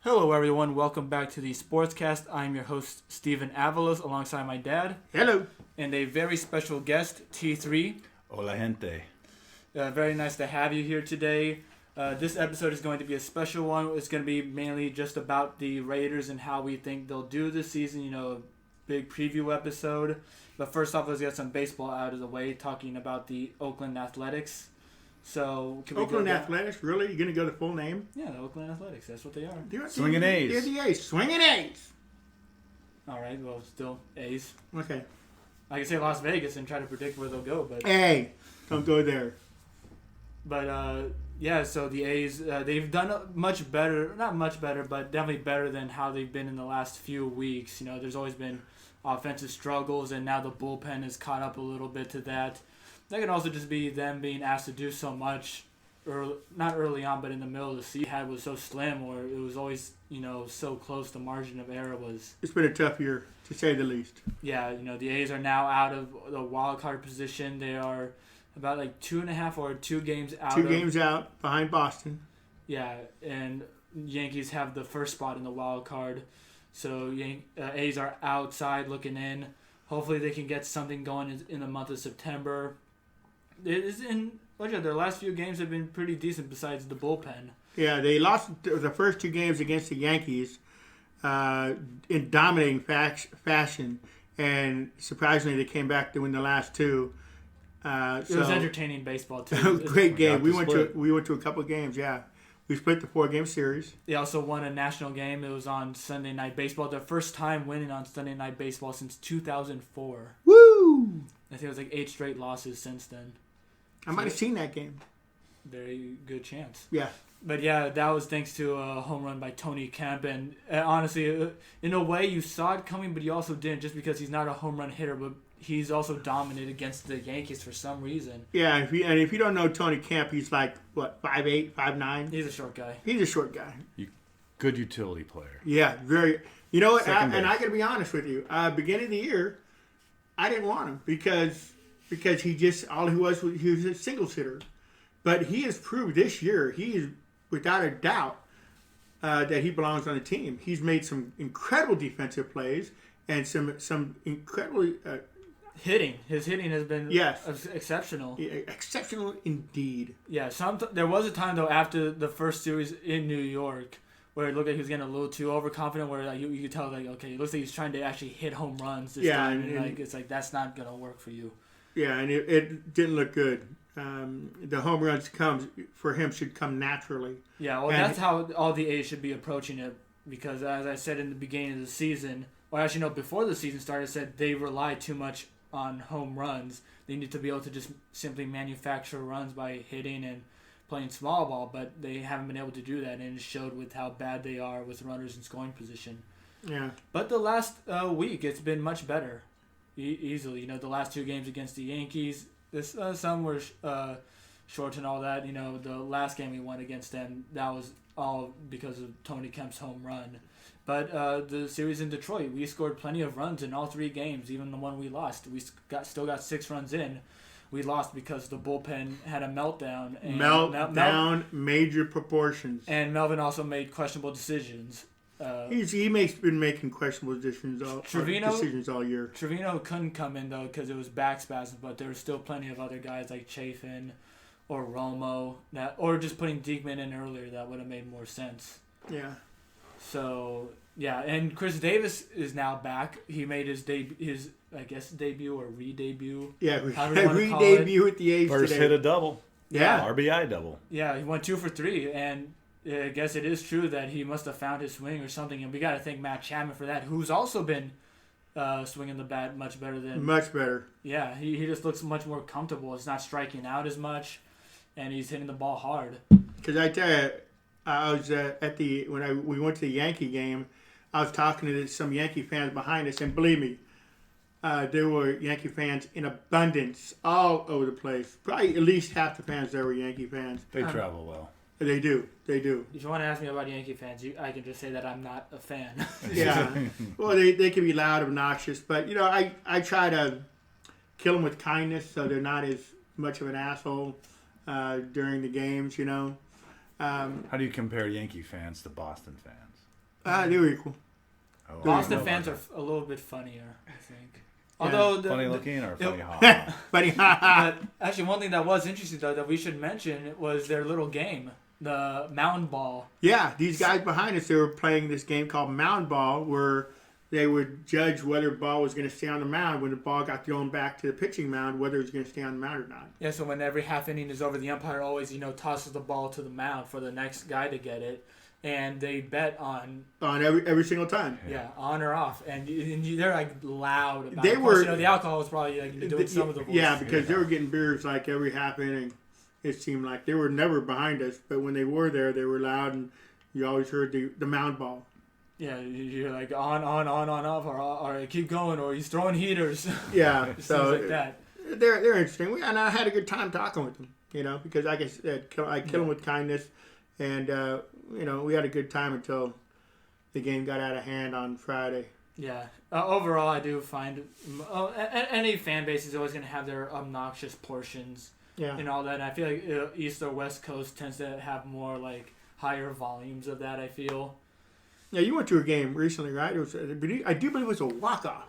Hello, everyone. Welcome back to the Sportscast. I'm your host, Steven Avalos, alongside my dad. Hello. And a very special guest, T3. Hola, gente. Very nice to have you here today. This episode is going to be a special one. It's going to be mainly just about the Raiders and how we think they'll do this season. You know, a big preview episode. But first off, let's get some baseball out of the way, talking about the Oakland Athletics. So, can we Oakland Athletics? Really? You're going to go the full name? Yeah, the Oakland Athletics. That's what they are. Swinging A's. They're the A's. Swinging A's. All right. Well, still A's. Okay. I can say Las Vegas and try to predict where they'll go, but Hey, don't go there. But yeah. So the A's, they've done much better. Not much better, but definitely better than how they've been in the last few weeks. You know, there's always been offensive struggles, and now the bullpen has caught up a little bit to that. That could also just be them being asked to do so much, not early on, but in the middle of the season was so slim, or it was always, you know, so close. The margin of error was. It's been a tough year, to say the least. Yeah, you know, the A's are now out of the wild card position. They are about like 2.5 or 2 games out. Two games out behind Boston. Yeah, and Yankees have the first spot in the wild card. So A's are outside looking in. Hopefully they can get something going in the month of September. Their last few games have been pretty decent besides the bullpen. Yeah, they lost the first 2 games against the Yankees in dominating fashion, and surprisingly they came back to win the last 2. It was entertaining baseball too. Great game. We went to a couple of games. Yeah, we split the 4-game series. They also won a national game. It was on Sunday Night Baseball. Their first time winning on Sunday Night Baseball since 2004. Woo! I think it was like 8 straight losses since then. I might have seen that game. Very good chance. Yeah. But yeah, that was thanks to a home run by Tony Kemp. And honestly, in a way, you saw it coming, but you also didn't, just because he's not a home run hitter, but he's also dominant against the Yankees for some reason. Yeah, if you don't know Tony Kemp, he's like, what, 5'8", 5'9"? He's a short guy. He's a short guy. Good utility player. Yeah, very. You know what? Second base. And I got to be honest with you. Beginning of the year, I didn't want him because he just he was a singles hitter. But he has proved this year, he is without a doubt that he belongs on the team. He's made some incredible defensive plays and some incredibly hitting. His hitting has been exceptional. Yeah, exceptional indeed. Yeah, there was a time though after the first series in New York where it looked like he was getting a little too overconfident. Where like you could tell, like, okay, it looks like he's trying to actually hit home runs this time, and like it's like that's not gonna work for you. Yeah, and it didn't look good. The home runs should come naturally. Yeah, well, that's how all the A's should be approaching it, because as I said in the beginning of the season, or actually no, before the season started, I said they rely too much on home runs. They need to be able to just simply manufacture runs by hitting and playing small ball, but they haven't been able to do that, and it showed with how bad they are with runners in scoring position. Yeah. But the last week, it's been much better, easily. You know, the last 2 games against the Yankees, some were short and all that. You know, the last game we won against them, that was all because of Tony Kemp's home run. But the series in Detroit, we scored plenty of runs in all 3 games, even the one we lost. We still got 6 runs in. We lost because the bullpen had a meltdown. And major proportions. And Melvin also made questionable decisions. He's been making questionable decisions all year. Trevino couldn't come in, though, because it was back spasms, but there were still plenty of other guys like Chafin or Romo, or just putting Diekman in earlier that would have made more sense. Yeah. So, yeah, and Chris Davis is now back. He made his debut or re-debut. Yeah, re-debut at the A's First today. hit a double. Yeah. RBI double. Yeah, he went 2 for 3, and I guess it is true that he must have found his swing or something, and we got to thank Matt Chapman for that, who's also been swinging the bat much better than... Much better. Yeah, he just looks much more comfortable. It's not striking out as much, and he's hitting the ball hard. Because I tell you, I was we went to the Yankee game, I was talking to some Yankee fans behind us, and believe me, there were Yankee fans in abundance all over the place. Probably at least half the fans there were Yankee fans. They travel well. They do. If you want to ask me about Yankee fans, I can just say that I'm not a fan. Yeah. Well, they can be loud, obnoxious, but, you know, I try to kill them with kindness so they're not as much of an asshole during the games, you know. How do you compare Yankee fans to Boston fans? They were equal. Oh, Boston I know fans about are a little bit funnier, I think. Yeah. Although that. Funny looking or funny hot? Buddy, but actually, one thing that was interesting though that we should mention was their little game, the mound ball. yeah, these guys behind us, they were playing this game called Mound Ball, where they would judge whether the ball was going to stay on the mound when the ball got thrown back to the pitching mound, whether it was going to stay on the mound or not. Yeah, so when every half inning is over, the umpire always tosses the ball to the mound for the next guy to get it, and they bet on every single time. on or off, and they're like loud about They it. Of course, were- the alcohol was probably like doing some of the voice. Yeah, because they were getting beers like every half inning. It seemed like they were never behind us, but when they were there, they were loud, and you always heard the mound ball. Yeah, you're like on, off, or keep going, or he's throwing heaters. Yeah, Things so like that. they're interesting. And I had a good time talking with them, because like I said, I kill them with kindness, and we had a good time until the game got out of hand on Friday. Yeah. Overall, I do find any fan base is always going to have their obnoxious portions Yeah, and all that. And I feel like East or West Coast tends to have more like higher volumes of that. I feel. yeah. You went to a game recently, right? I do believe it was a walk-off.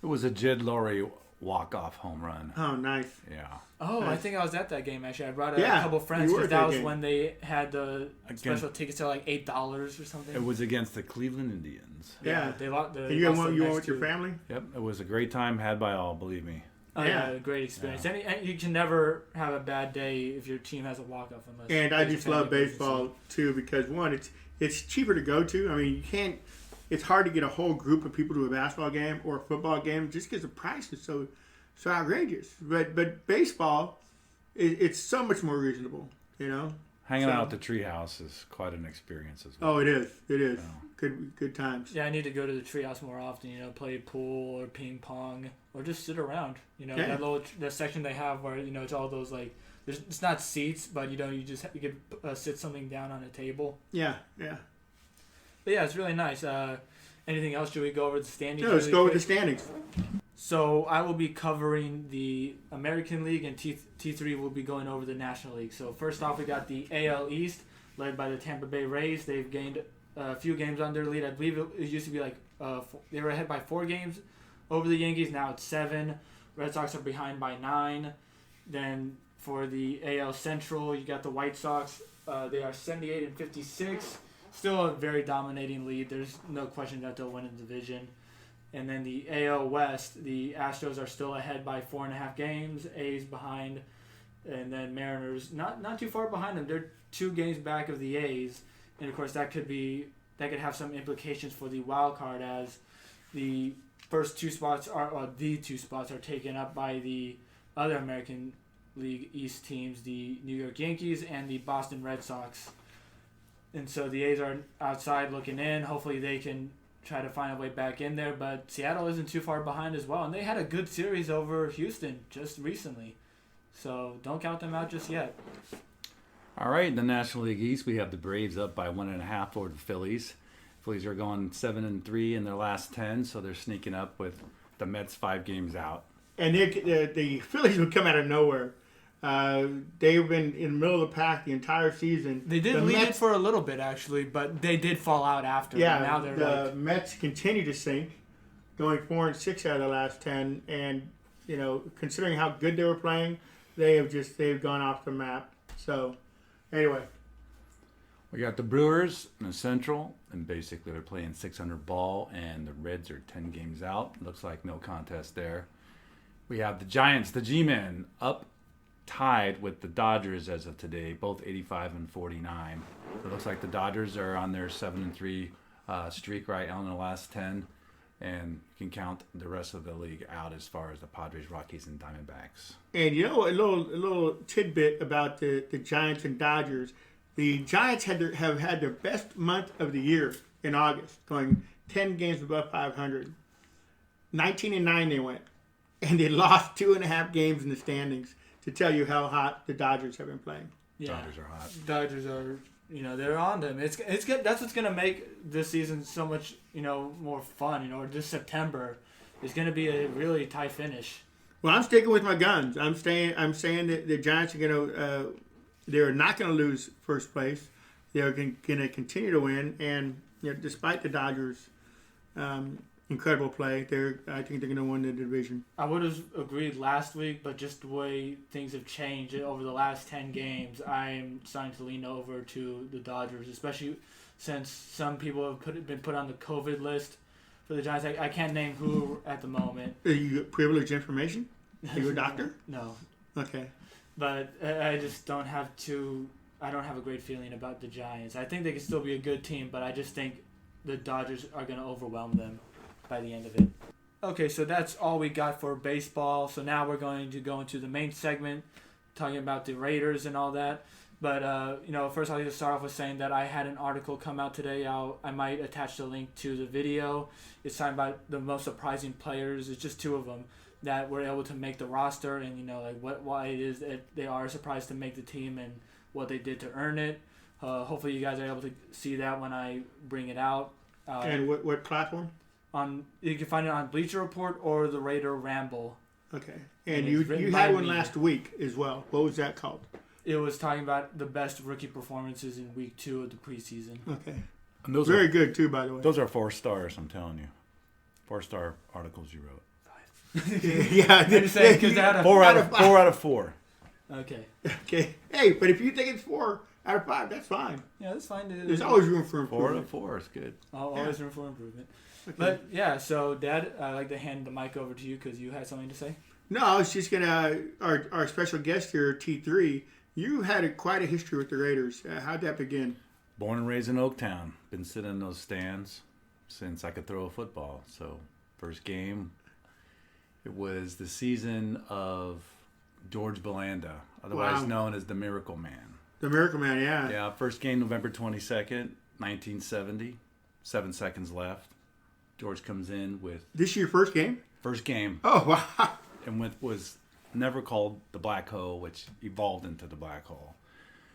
It was a Jed Lowry walk-off home run. Oh, nice. Yeah. Oh, I Nice. think I was at that game actually. I brought a Yeah, couple friends you were because at that that was game. when they had the Again. special tickets to like $8 or something. It was against the Cleveland Indians. Yeah. They lost. And you went with your family? Yep, it was a great time had by all, believe me. Oh, Yeah. yeah, great experience. Yeah. And you can never have a bad day if your team has a walk-off unless. And I there's a just family love baseball emergency. too because one, it's cheaper to go to. I mean, you can't. It's hard to get a whole group of people to a basketball game or a football game just because the price is so outrageous. But baseball, it's so much more reasonable. Hanging So- out at the treehouse is quite an experience as well. Oh, it is. It is. Yeah. Good times. Yeah, I need to go to the treehouse more often. Play pool or ping pong or just sit around. Yeah. That section they have where it's all those like. It's not seats, but you could sit something down on a table. Yeah. But yeah, it's really nice. Anything else? Should we go over the standings? No, let's really go with the quick? standings. So I will be covering the American League, and T3 will be going over the National League. So first off, we got the AL East, led by the Tampa Bay Rays. They've gained a few games on their lead. I believe it used to be like they were ahead by 4 games over the Yankees. Now it's 7. Red Sox are behind by 9. Then for the AL Central, you got the White Sox. They are 78 and 56. Still a very dominating lead. There's no question that they'll win the division. And then the AL West, the Astros are still ahead by 4.5 games. A's behind, and then Mariners not too far behind them. They're 2 games back of the A's, and of course that could have some implications for the wild card as the first 2 spots are taken up by the other American League East teams, the New York Yankees and the Boston Red Sox. And so the A's are outside looking in. Hopefully they can try to find a way back in there. But Seattle isn't too far behind as well. And they had a good series over Houston just recently. So don't count them out just yet. All right, in the National League East, we have the Braves up by 1.5 over the Phillies. Phillies are going 7-3 in their last 10, so they're sneaking up with the Mets 5 games out. And the Phillies would come out of nowhere. They've been in the middle of the pack the entire season. They did lead it for a little bit, actually, but they did fall out after. Yeah, And now they're the Mets continue to sink, going 4-6 out of the last 10. And, considering how good they were playing, they've gone off the map. So, anyway. We got the Brewers in the Central, and basically they're playing 600 ball, and the Reds are 10 games out. Looks like no contest there. We have the Giants, the G-Men, up tied with the Dodgers as of today, both 85 and 49. It looks like the Dodgers are on their 7-3 streak right now in the last 10, and you can count the rest of the league out as far as the Padres, Rockies, and Diamondbacks. And a little tidbit about the Giants and Dodgers. The Giants have had their best month of the year in August, going 10 games above 500. 19-9 they went, and they lost 2.5 games in the standings. To tell you how hot the Dodgers have been playing. Yeah. Dodgers are hot. Dodgers are, they're on them. It's good. That's what's gonna make this season so much, more fun. Or this September is gonna be a really tight finish. Well, I'm sticking with my guns. I'm saying that the Giants are they're not gonna lose first place. They're gonna continue to win, and despite the Dodgers' incredible play, I think they're going to win the division. I would have agreed last week, but just the way things have changed over the last 10 games, I'm starting to lean over to the Dodgers, especially since some people have been put on the COVID list for the Giants. I can't name who at the moment. Are you privileged information? Are you a doctor? No. Okay. But I just don't have a great feeling about the Giants. I think they can still be a good team, but I just think the Dodgers are going to overwhelm them by the end of it. Okay, so that's all we got for baseball. So now we're going to go into the main segment, talking about the Raiders and all that. But, first I'll just start off with saying that I had an article come out today. I might attach the link to the video. It's talking about the most surprising players. It's just two of them that were able to make the roster and, why it is that they are surprised to make the team and what they did to earn it. Hopefully you guys are able to see that when I bring it out. And what platform? You can find it on Bleacher Report or the Raider Ramble. Okay. And you had one last week as well. What was that called? It was talking about the best rookie performances in week 2 of the preseason. Okay. And those Very good too, by the way. Those are 4 stars, I'm telling you. 4-star articles you wrote. 5. Yeah, I'm just saying because they had a 4 out of 4. Okay. Okay. Hey, but if you think it's 4 out of 5, that's fine. Yeah, that's fine. There's always room for 4 out improvement. of 4 is good. Always room for improvement. Okay. But yeah, so Dad, I'd like to hand the mic over to you because you had something to say. No, I was just gonna. Our special guest here, T3. You had quite a history with the Raiders. How'd that begin? Born and raised in Oaktown. Been sitting in those stands since I could throw a football. So first game, it was the season of George Belanda, otherwise known as the Miracle Man. The Miracle Man, yeah. Yeah, first game November 22nd, 1970. 7 seconds left. George comes in with... This is your first game? First game. Oh, wow. And was never called the Black Hole, which evolved into the Black Hole.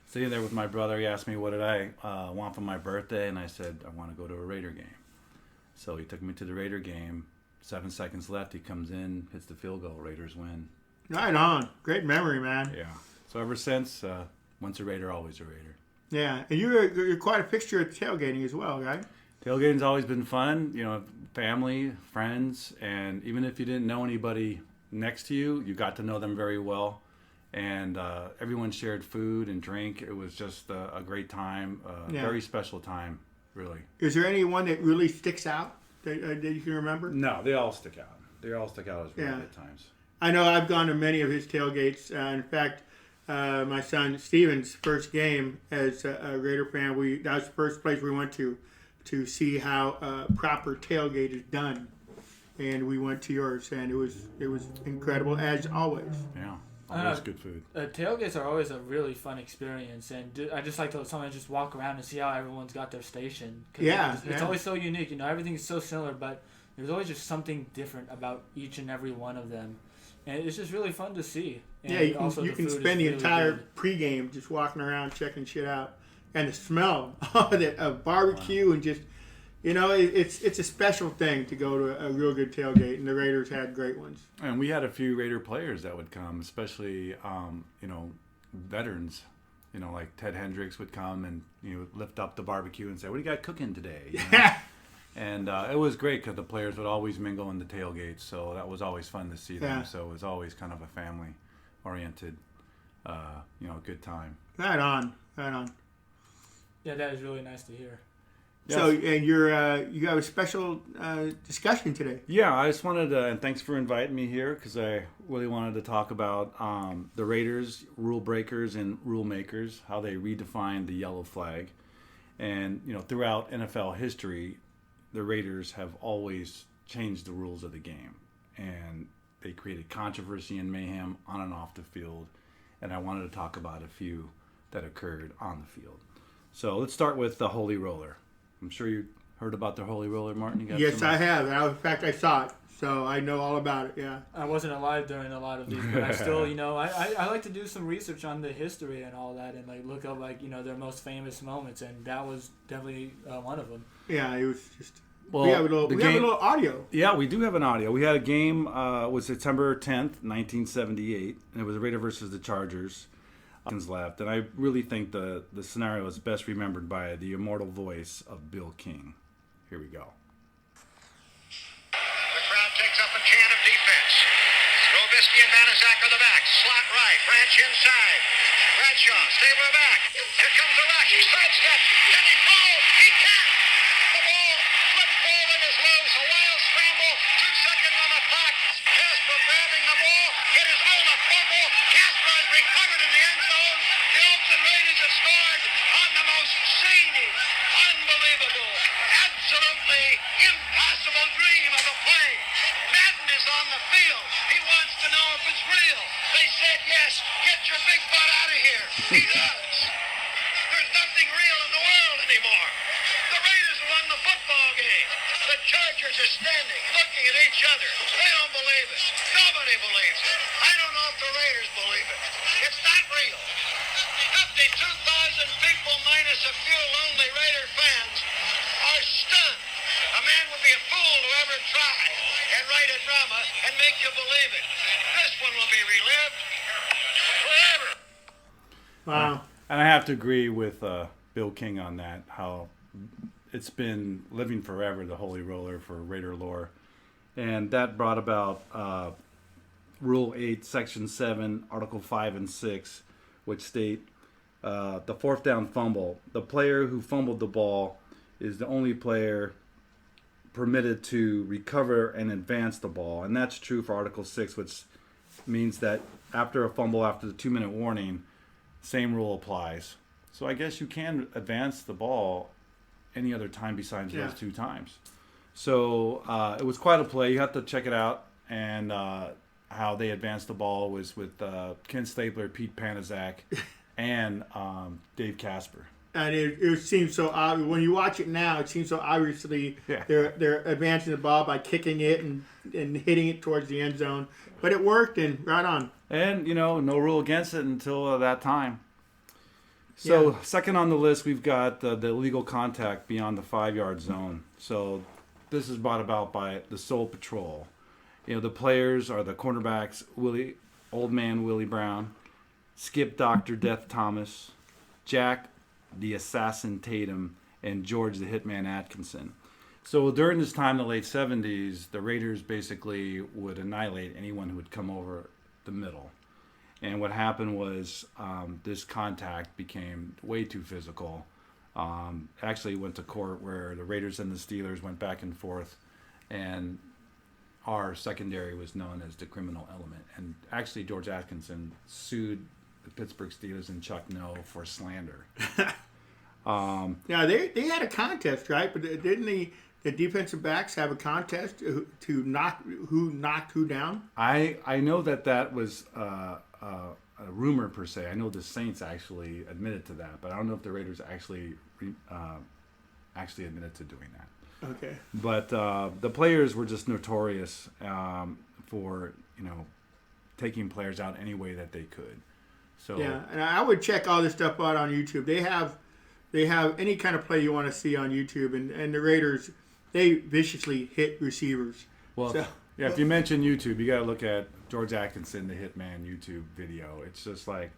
Sitting there with my brother, he asked me what did I want for my birthday, and I said, I want to go to a Raider game. So he took me to the Raider game. 7 seconds left, he comes in, hits the field goal, Raiders win. Right on. Great memory, man. Yeah. So ever since, once a Raider, always a Raider. Yeah, and you're quite a fixture at tailgating as well, right? Tailgating's always been fun, family, friends, and even if you didn't know anybody next to you, you got to know them very well. And everyone shared food and drink. It was just a great time, very special time, really. Is there anyone that really sticks out that you can remember? No, they all stick out. They all stick out as really good times. I know I've gone to many of his tailgates. In fact, my son Steven's first game as a Raider fan, that was the first place we went to see how proper tailgate is done. And we went to yours, and it was incredible as always. Yeah, always good food. Tailgates are always a really fun experience, and I just like to sometimes just walk around and see how everyone's got their station. It's always so unique. Everything is so similar, but there's always just something different about each and every one of them, and it's just really fun to see. And you can spend the entire pregame just walking around checking shit out. And the smell of barbecue and just, it's a special thing to go to a real good tailgate, and the Raiders had great ones. And we had a few Raider players that would come, especially, veterans. Like Ted Hendricks would come and, lift up the barbecue and say, what do you got cooking today? And it was great because the players would always mingle in the tailgates, so that was always fun to see them. So it was always kind of a family-oriented, good time. Right on. Yeah, that is really nice to hear. Yes. So, and you have a special discussion today. Yeah, I just wanted to, and thanks for inviting me here because I really wanted to talk about the Raiders, rule breakers and rule makers, how they redefined the yellow flag. And, throughout NFL history, the Raiders have always changed the rules of the game. And they created controversy and mayhem on and off the field. And I wanted to talk about a few that occurred on the field. So let's start with the Holy Roller. I'm sure you heard about the Holy Roller, Martin. Yes, I have. In fact, I saw it, so I know all about it. Yeah. I wasn't alive during a lot of these, but I still, I like to do some research on the history and all that, and look up their most famous moments, and that was definitely one of them. Yeah, it was just. Well, we have a little audio. Yeah, we do have an audio. We had a game. It was September 10th, 1978, and it was the Raiders versus the Chargers. Left, and I really think the scenario is best remembered by the immortal voice of Bill King. Here we go. The crowd takes up a chant of defense. Robisky and Banaszak are the back. Slot right. Branch inside. Bradshaw, Stabler back. Here comes the rush. He sidestep. Can he throw? He can't. The ball flips forward is loose. A wild scramble. 2 seconds on the clock. Casper grabbing the ball. It is on a fumble. Casper has recovered in the end zone. The Oakland Raiders have scored on the most zany, unbelievable, absolutely impossible dream of a play. Madden is on the field. He wants to know if it's real. They said yes. Get your big butt out of here. He does. There's nothing real in the world anymore. The Raiders won the football game. The Chargers are standing, looking at each other. They don't believe it. Nobody believes it. I don't know if the Raiders believe it. It's not real. 52,000 people minus a few lonely Raider fans are stunned. A man would be a fool to ever try and write a drama and make you believe it. This one will be relived forever. Wow. And I have to agree with Bill King on that, how it's been living forever, the Holy Roller for Raider lore. And that brought about Rule 8, Section 7, Article 5 and 6, which state the fourth down fumble. The player who fumbled the ball is the only player permitted to recover and advance the ball. And that's true for Article 6, which means that after a fumble, after the 2-minute warning, same rule applies. So I guess you can advance the ball any other time besides those 2 times. So it was quite a play. You have to check it out. And how they advanced the ball was with Ken Stabler, Pete Banaszak, and Dave Casper. And it seems so obvious. When you watch it now, it seems so obviously they're advancing the ball by kicking it and hitting it towards the end zone. But it worked, and right on. And, no rule against it until that time. So second on the list, we've got the illegal contact beyond the 5-yard zone. So this is brought about by the Soul Patrol. The players are the cornerbacks, Old Man Willie Brown, Skip Dr. Death Thomas, Jack the Assassin Tatum, and George the Hitman Atkinson. So during this time, the late 70s, the Raiders basically would annihilate anyone who would come over the middle. And what happened was this contact became way too physical. Actually went to court where the Raiders and the Steelers went back and forth, and our secondary was known as the criminal element. And actually George Atkinson sued the Pittsburgh Steelers and Chuck Noll for slander. Yeah, they had a contest, right? But didn't the defensive backs have a contest to knock who knocked who down? I know that was a rumor per se. I know the Saints actually admitted to that, but I don't know if the Raiders actually admitted to doing that. Okay. But the players were just notorious for taking players out any way that they could. So yeah, and I would check all this stuff out on YouTube. They have any kind of play you want to see on YouTube, and the Raiders, they viciously hit receivers. Well, so, if you mention YouTube, you got to look at George Atkinson, the Hitman YouTube video. It's just like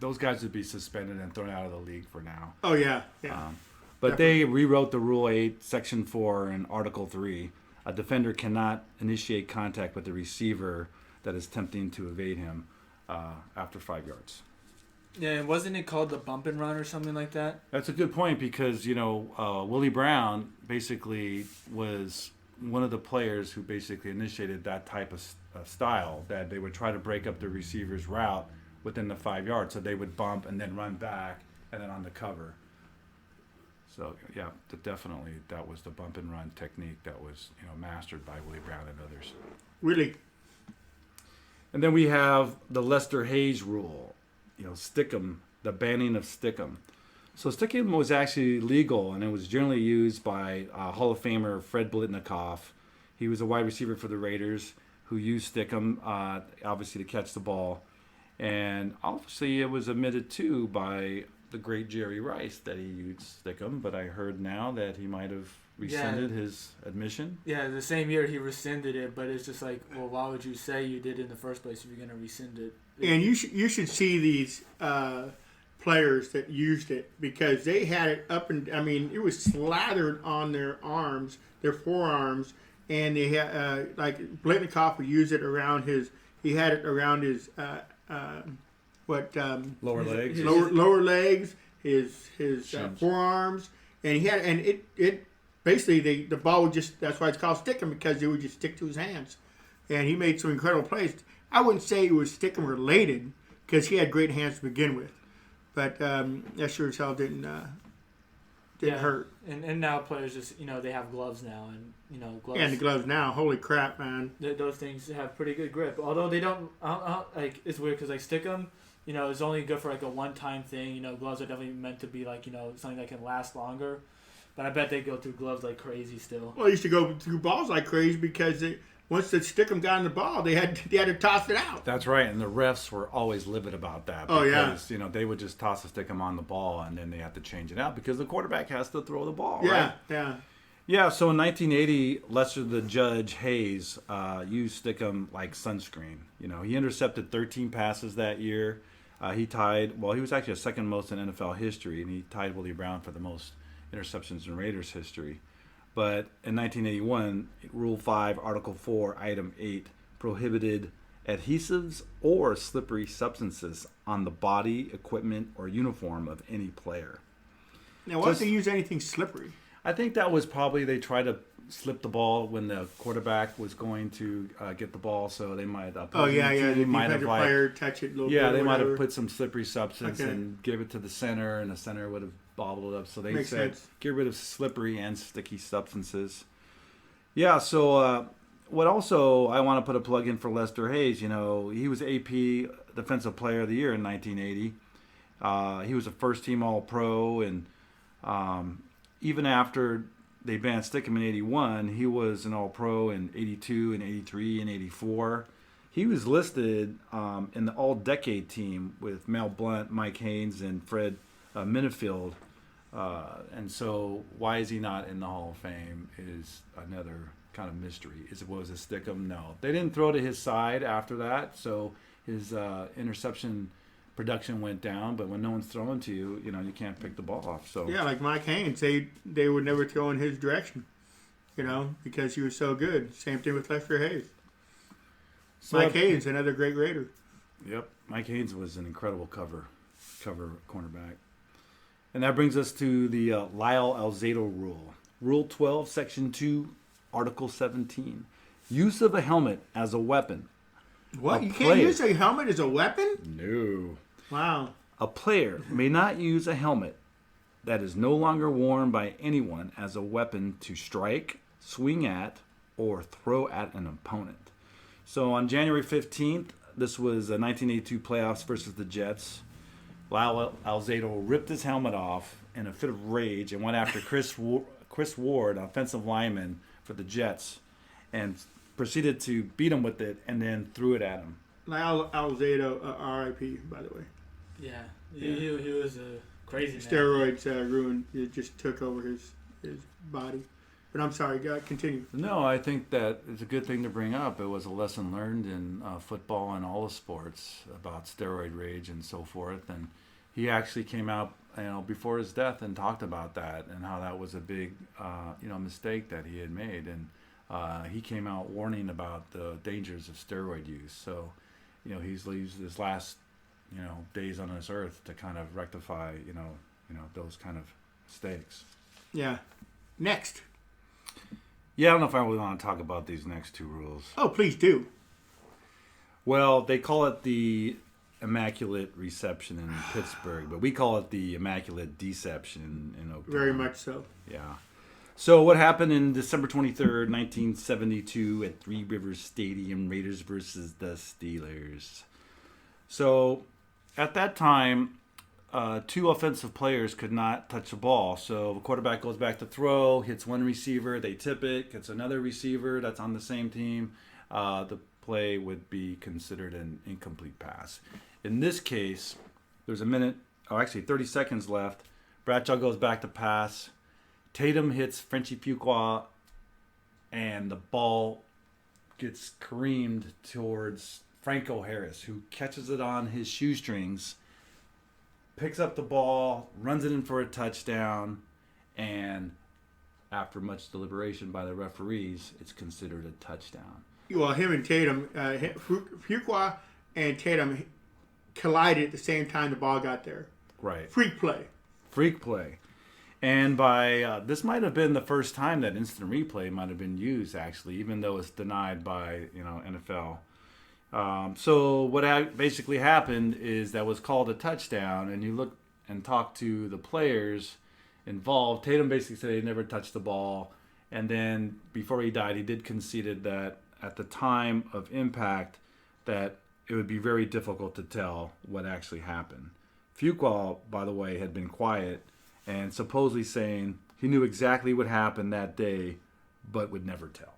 those guys would be suspended and thrown out of the league for now. Oh yeah. But Definitely. they rewrote the Rule 8, Section 4, and Article 3. A defender cannot initiate contact with the receiver that is attempting to evade him after 5 yards. Yeah, wasn't it called the bump and run or something like that? That's a good point because, Willie Brown basically was one of the players who basically initiated that type of style, that they would try to break up the receiver's route within the 5 yards. So they would bump and then run back and then on the cover. So, yeah, definitely that was the bump and run technique that was, mastered by Willie Brown and others. Really. And then we have the Lester Hayes rule, Stickum, the banning of Stickum. So Stickum was actually legal, and it was generally used by Hall of Famer Fred Blitnikoff. He was a wide receiver for the Raiders who used Stickum, obviously, to catch the ball. And obviously it was admitted, too, by the great Jerry Rice that he used Stickum, but I heard now that he might have rescinded his admission. Yeah, the same year he rescinded it, but it's just like, well, why would you say you did it in the first place if you're going to rescind it? And you should see these players that used it because they had it up and it was slathered on their arms, their forearms, and they had like Blitnikoff would use it around his. He had it around his Lower legs. lower legs, his forearms, and it basically the ball would just, that's why it's called stickum, because it would just stick to his hands, and he made some incredible plays. I wouldn't say it was stickum related because he had great hands to begin with, but that sure as hell didn't hurt. And now players just they have gloves now, and gloves. And the gloves now, holy crap, man! Those things have pretty good grip. Although they don't, like it's weird because like stickum, it's only good for like a one-time thing. Gloves are definitely meant to be like something that can last longer. But I bet they go through gloves like crazy still. Well, they used to go through balls like crazy because once the stickum got in the ball, they had to toss it out. That's right, and the refs were always livid about that. Because, they would just toss a stickum on the ball, and then they have to change it out because the quarterback has to throw the ball, right? Yeah, so in 1980, Lester the Judge Hayes used stickum like sunscreen. He intercepted 13 passes that year. He was actually a second most in NFL history, and he tied Willie Brown for the most interceptions in Raiders history. But in 1981, Rule 5, Article 4, Item 8 prohibited adhesives or slippery substances on the body, equipment, or uniform of any player. Now, why did they use anything slippery? I think that was probably they tried to slip the ball when the quarterback was going to get the ball, so they might have They might have player touch it a little bit. Yeah, they might have put some slippery substance and give it to the center, and the center would have bobbled it up. So they said get rid of slippery and sticky substances. Yeah, so what also I want to put a plug in for Lester Hayes. He was AP Defensive Player of the Year in 1980. He was a first-team All-Pro, and even after they banned stickum in 81, he was an All-Pro in 82 and 83 and 84. He was listed in the All-Decade team with Mel Blount, Mike Haynes, and Fred Minifield. And so why is he not in the Hall of Fame is another kind of mystery. Was it stickum? No. They didn't throw to his side after that, so his interception production went down, but when no one's throwing to you, you can't pick the ball off. So yeah, like Mike Haynes, they would never throw in his direction, because he was so good. Same thing with Lester Hayes. So Mike Haynes, another great Raider. Yep, Mike Haynes was an incredible cover cornerback. And that brings us to the Lyle Alzado rule. Rule 12, Section 2, Article 17. Use of a helmet as a weapon. What? You can't use a helmet as a weapon? No. Wow. A player may not use a helmet that is no longer worn by anyone as a weapon to strike, swing at, or throw at an opponent. So on January 15th, this was the 1982 playoffs versus the Jets. Lyle Alzado ripped his helmet off in a fit of rage and went after Chris Ward, offensive lineman for the Jets, and proceeded to beat him with it and then threw it at him. Lyle Alzado, R.I.P., by the way. Yeah. He was a crazy man. Steroids ruined, it just took over his body. But I'm sorry, continue. No, I think that it's a good thing to bring up. It was a lesson learned in football and all the sports about steroid rage and so forth. And he actually came out, before his death and talked about that and how that was a big, mistake that he had made. And he came out warning about the dangers of steroid use. So, he's used his last, days on this earth to kind of rectify, those kind of mistakes. Yeah. Next. Yeah, I don't know if I really want to talk about these next two rules. Oh, please do. Well, they call it the Immaculate Reception in Pittsburgh, but we call it the Immaculate Deception in Oakland. Very much so. Yeah. So what happened in December 23rd, 1972 at Three Rivers Stadium, Raiders versus the Steelers. So at that time, two offensive players could not touch the ball. So the quarterback goes back to throw, hits one receiver, they tip it, gets another receiver that's on the same team. The play would be considered an incomplete pass. In this case, there's 30 seconds left. Bradshaw goes back to pass, Tatum hits Frenchie Fuqua, and the ball gets careened towards Franco Harris, who catches it on his shoestrings, picks up the ball, runs it in for a touchdown, and after much deliberation by the referees, it's considered a touchdown. Well, him and Tatum, Fuqua and Tatum collided at the same time the ball got there. Right. Freak play. And by this might have been the first time that instant replay might have been used, actually, even though it's denied by NFL. So what basically happened is that was called a touchdown, and you look and talk to the players involved. Tatum basically said he never touched the ball, and then before he died, he did conceded that at the time of impact that it would be very difficult to tell what actually happened. Fuqua, by the way, had been quiet and supposedly saying he knew exactly what happened that day, but would never tell.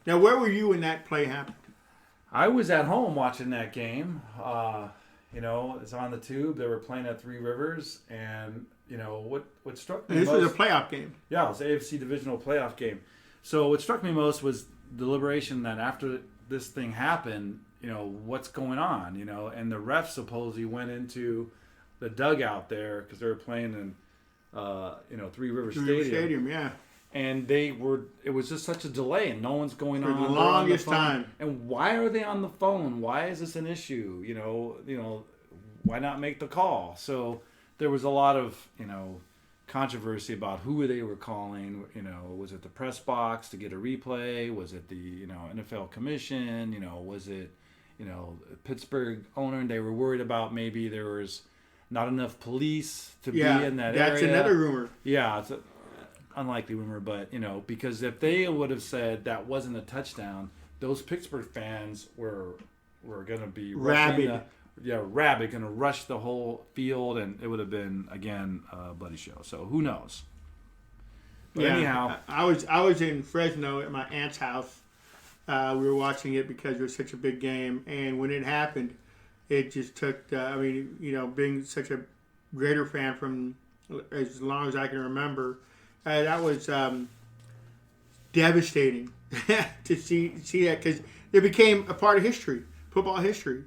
Now, where were you when that play happened? I was at home watching that game. It's on the tube. They were playing at Three Rivers, and what struck me This most, was a playoff game. Yeah, it was an AFC divisional playoff game. So what struck me most was deliberation that after this thing happened, what's going on, and the refs supposedly went into the dugout there because they were playing in Three Rivers Stadium. Yeah. And it was just such a delay, and no one's going for on the longest on the phone. time. And why are they on the phone? Why is this an issue? Why not make the call? So there was a lot of controversy about who they were calling. Was it the press box to get a replay? Was it the NFL commission? Was it Pittsburgh owner? And they were worried about maybe there was not enough police to be in that area. That's another rumor. Yeah, it's an unlikely rumor, but because if they would have said that wasn't a touchdown, those Pittsburgh fans were going to be rabid. Rabid, going to rush the whole field, and it would have been again a bloody show. So who knows? But anyhow, I was in Fresno at my aunt's house. We were watching it because it was such a big game, and when it happened, it just took. Being such a Raider fan from as long as I can remember, that was devastating to see that because it became a part of history. Football history,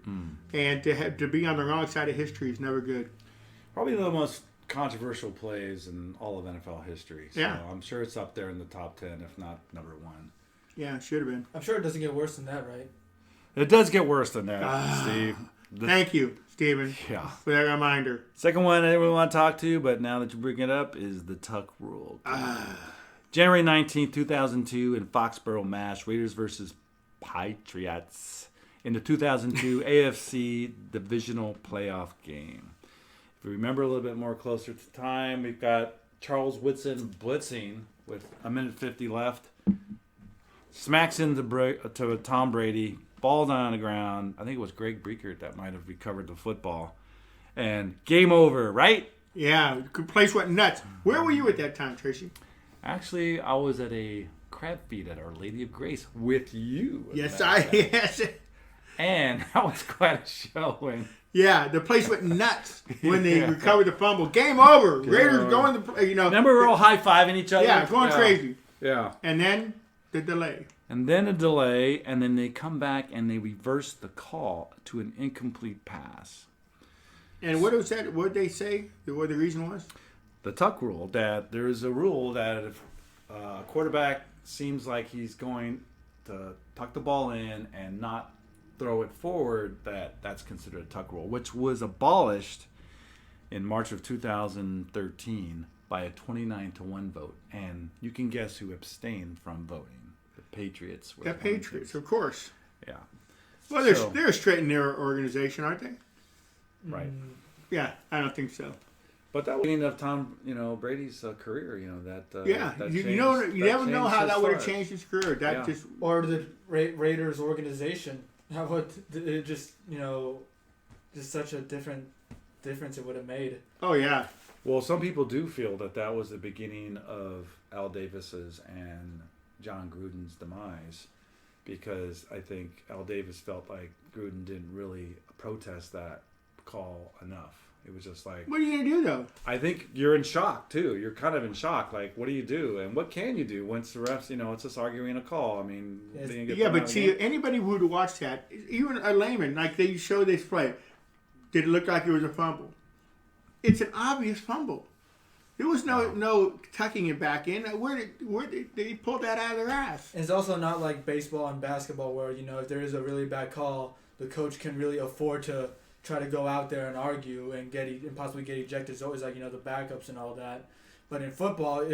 and to be on the wrong side of history is never good. Probably the most controversial plays in all of NFL history. So yeah, I'm sure it's up there in the top 10, if not number 1. Yeah, it should have been. I'm sure it doesn't get worse than that, right? It does get worse than that, Steve. Thank you, Steven, for that reminder. Second one I didn't really want to talk to, but now that you bring it up, is the Tuck Rule. January 19th, 2002 in Foxborough, Mass. Raiders versus Patriots in the 2002 AFC Divisional Playoff game. If you remember a little bit more closer to time, we've got Charles Woodson blitzing with 1:50 left. Smacks into Tom Brady. Ball down on the ground. I think it was Greg Breekert that might have recovered the football. And game over, right? Yeah, the place went nuts. Where were you at that time, Tracy? Actually, I was at a crab feed at Our Lady of Grace with you. Yes. And that was quite a showing. Yeah, the place went nuts when they recovered the fumble. Game over. Raiders going to, Remember we were all high-fiving each other? Yeah, going crazy. Yeah. And then the delay. And then a delay, and then they come back and they reverse the call to an incomplete pass. And what was that? What did they say? What the reason was? The Tuck Rule. That there is a rule that if a quarterback seems like he's going to tuck the ball in and not throw it forward, that's considered a Tuck Rule, which was abolished in March of 2013 by a 29-1 vote. And you can guess who abstained from voting. The Patriots. The Patriots, of course. Yeah. Well, they're straight in their organization, aren't they? Right. Yeah, I don't think so. But that was the beginning of Tom, Brady's career. That you never know how that would have changed his career. Or the Raiders organization. How would it just such a difference it would have made. Oh yeah. Well, some people do feel that was the beginning of Al Davis's and John Gruden's demise, because I think Al Davis felt like Gruden didn't really protest that call enough. It was just like, What are you gonna do though? I think you're in shock too. You're kind of in shock. Like, what do you do, and what can you do once the refs? It's just arguing a call. I mean, they can get Yeah, thrown out but of the see, game. anybody who would watch that, even a layman, like they show this play, did it look like it was a fumble? It's an obvious fumble. There was no tucking it back in. Where did they pull that out of their ass? It's also not like baseball and basketball where, if there is a really bad call, the coach can really afford to try to go out there and argue and possibly get ejected. It's always like, the backups and all that. But in football,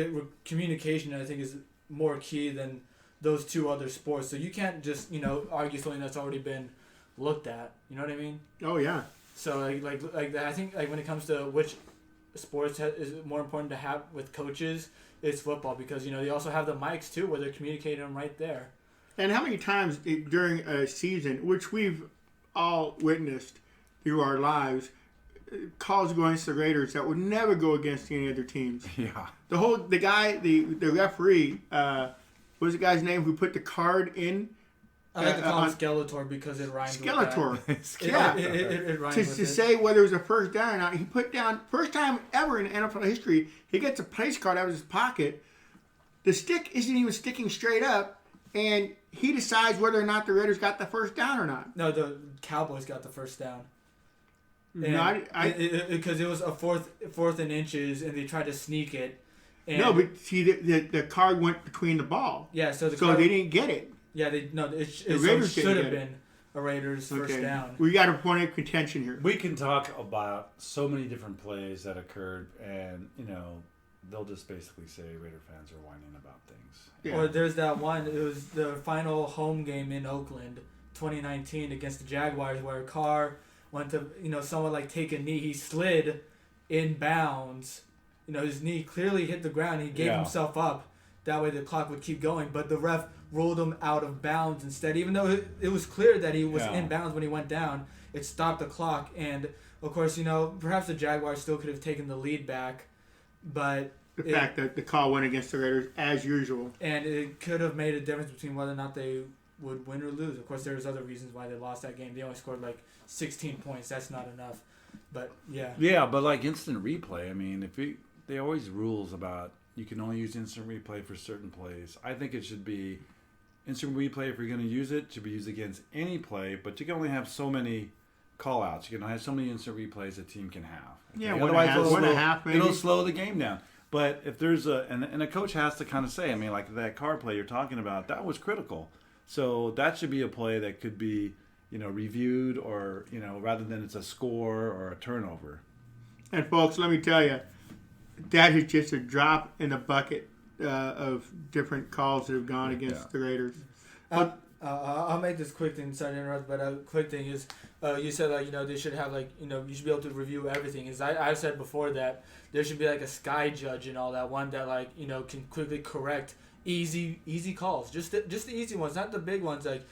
communication, I think, is more key than those two other sports. So you can't just, argue something that's already been looked at. You know what I mean? Oh, yeah. So, like I think, when it comes to which sports is more important to have with coaches, it's football because, they also have the mics, too, where they're communicating them right there. And how many times during a season, which we've all witnessed through our lives, calls go against the Raiders that would never go against any other teams. Yeah. The referee, what was the guy's name who put the card in? I like to call him Skeletor because it rhymes Skeletor. with that. Yeah. It rhymes To with it. say whether it was a first down or not, he put down, first time ever in NFL history, he gets a place card out of his pocket. The stick isn't even sticking straight up, and he decides whether or not the Raiders got the first down or not. No, the Cowboys got the first down. No, Because it was a fourth and inches, and they tried to sneak it. And no, but see, the card went between the ball. yeah, so They didn't get it. Yeah, it Raiders should didn't have get been a Raiders first down. We got a point of contention here. We can talk about so many different plays that occurred, and they'll just basically say Raider fans are whining about things. Yeah. Or there's that one. It was the final home game in Oakland, 2019, against the Jaguars, where Carr went to someone like take a knee. He slid in bounds. His knee clearly hit the ground. He gave himself up. That way the clock would keep going, but the ref ruled him out of bounds instead. Even though it was clear that he was in bounds when he went down, it stopped the clock. And of course, perhaps the Jaguars still could have taken the lead back, but The fact that the call went against the Raiders as usual. and it could have made a difference between whether or not they would win or lose. Of course, there's other reasons why they lost that game. They only scored like 16 points. That's not enough. But yeah. Yeah, but like instant replay. I mean, they always rules about you can only use instant replay for certain plays. I think it should be instant replay if you're going to use it. Should be used against any play, but you can only have so many call-outs. You can have so many instant replays a team can have. Okay? Yeah, Otherwise, one and a half maybe. It'll slow the game down. But if there's and a coach has to kind of say, I mean, like that card play you're talking about, that was critical. So that should be a play that could be, reviewed or, rather than it's a score or a turnover. And folks, let me tell you, that is just a drop in the bucket of different calls that have gone against the Raiders. I'll make this quick thing. Sorry to interrupt, but a quick thing is, you said they should have you should be able to review everything. I've said before that there should be like a sky judge and all that, one that can quickly correct easy calls, just the easy ones, not the big ones like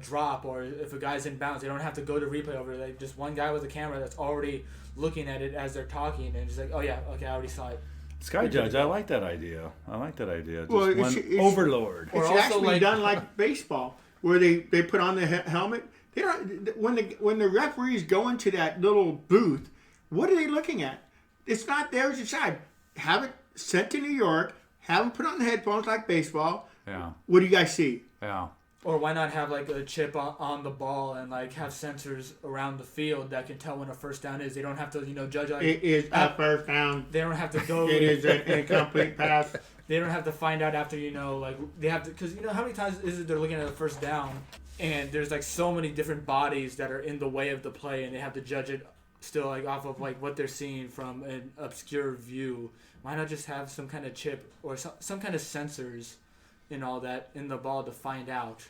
drop or if a guy's in bounds, they don't have to go to replay over it. Like just one guy with a camera that's already looking at it as they're talking and just like, oh yeah, okay, I already saw it. Sky Judge, I like that idea. Just Well, one overlord. It's also actually done like baseball, where they put on the helmet. They don't when the referees go into that little booth. What are they looking at? It's not theirs to decide. Have it sent to New York. Have them put on the headphones like baseball. Yeah. What do you guys see? Yeah. Or why not have like a chip on the ball and like have sensors around the field that can tell when a first down is. They don't have to judge like It is a first down. They don't have to go. It is an incomplete pass. They don't have to find out after like they have to, because how many times is it they're looking at a first down and there's like so many different bodies that are in the way of the play and they have to judge it still like off of like what they're seeing from an obscure view. Why not just have some kind of chip or some kind of sensors and all that in the ball to find out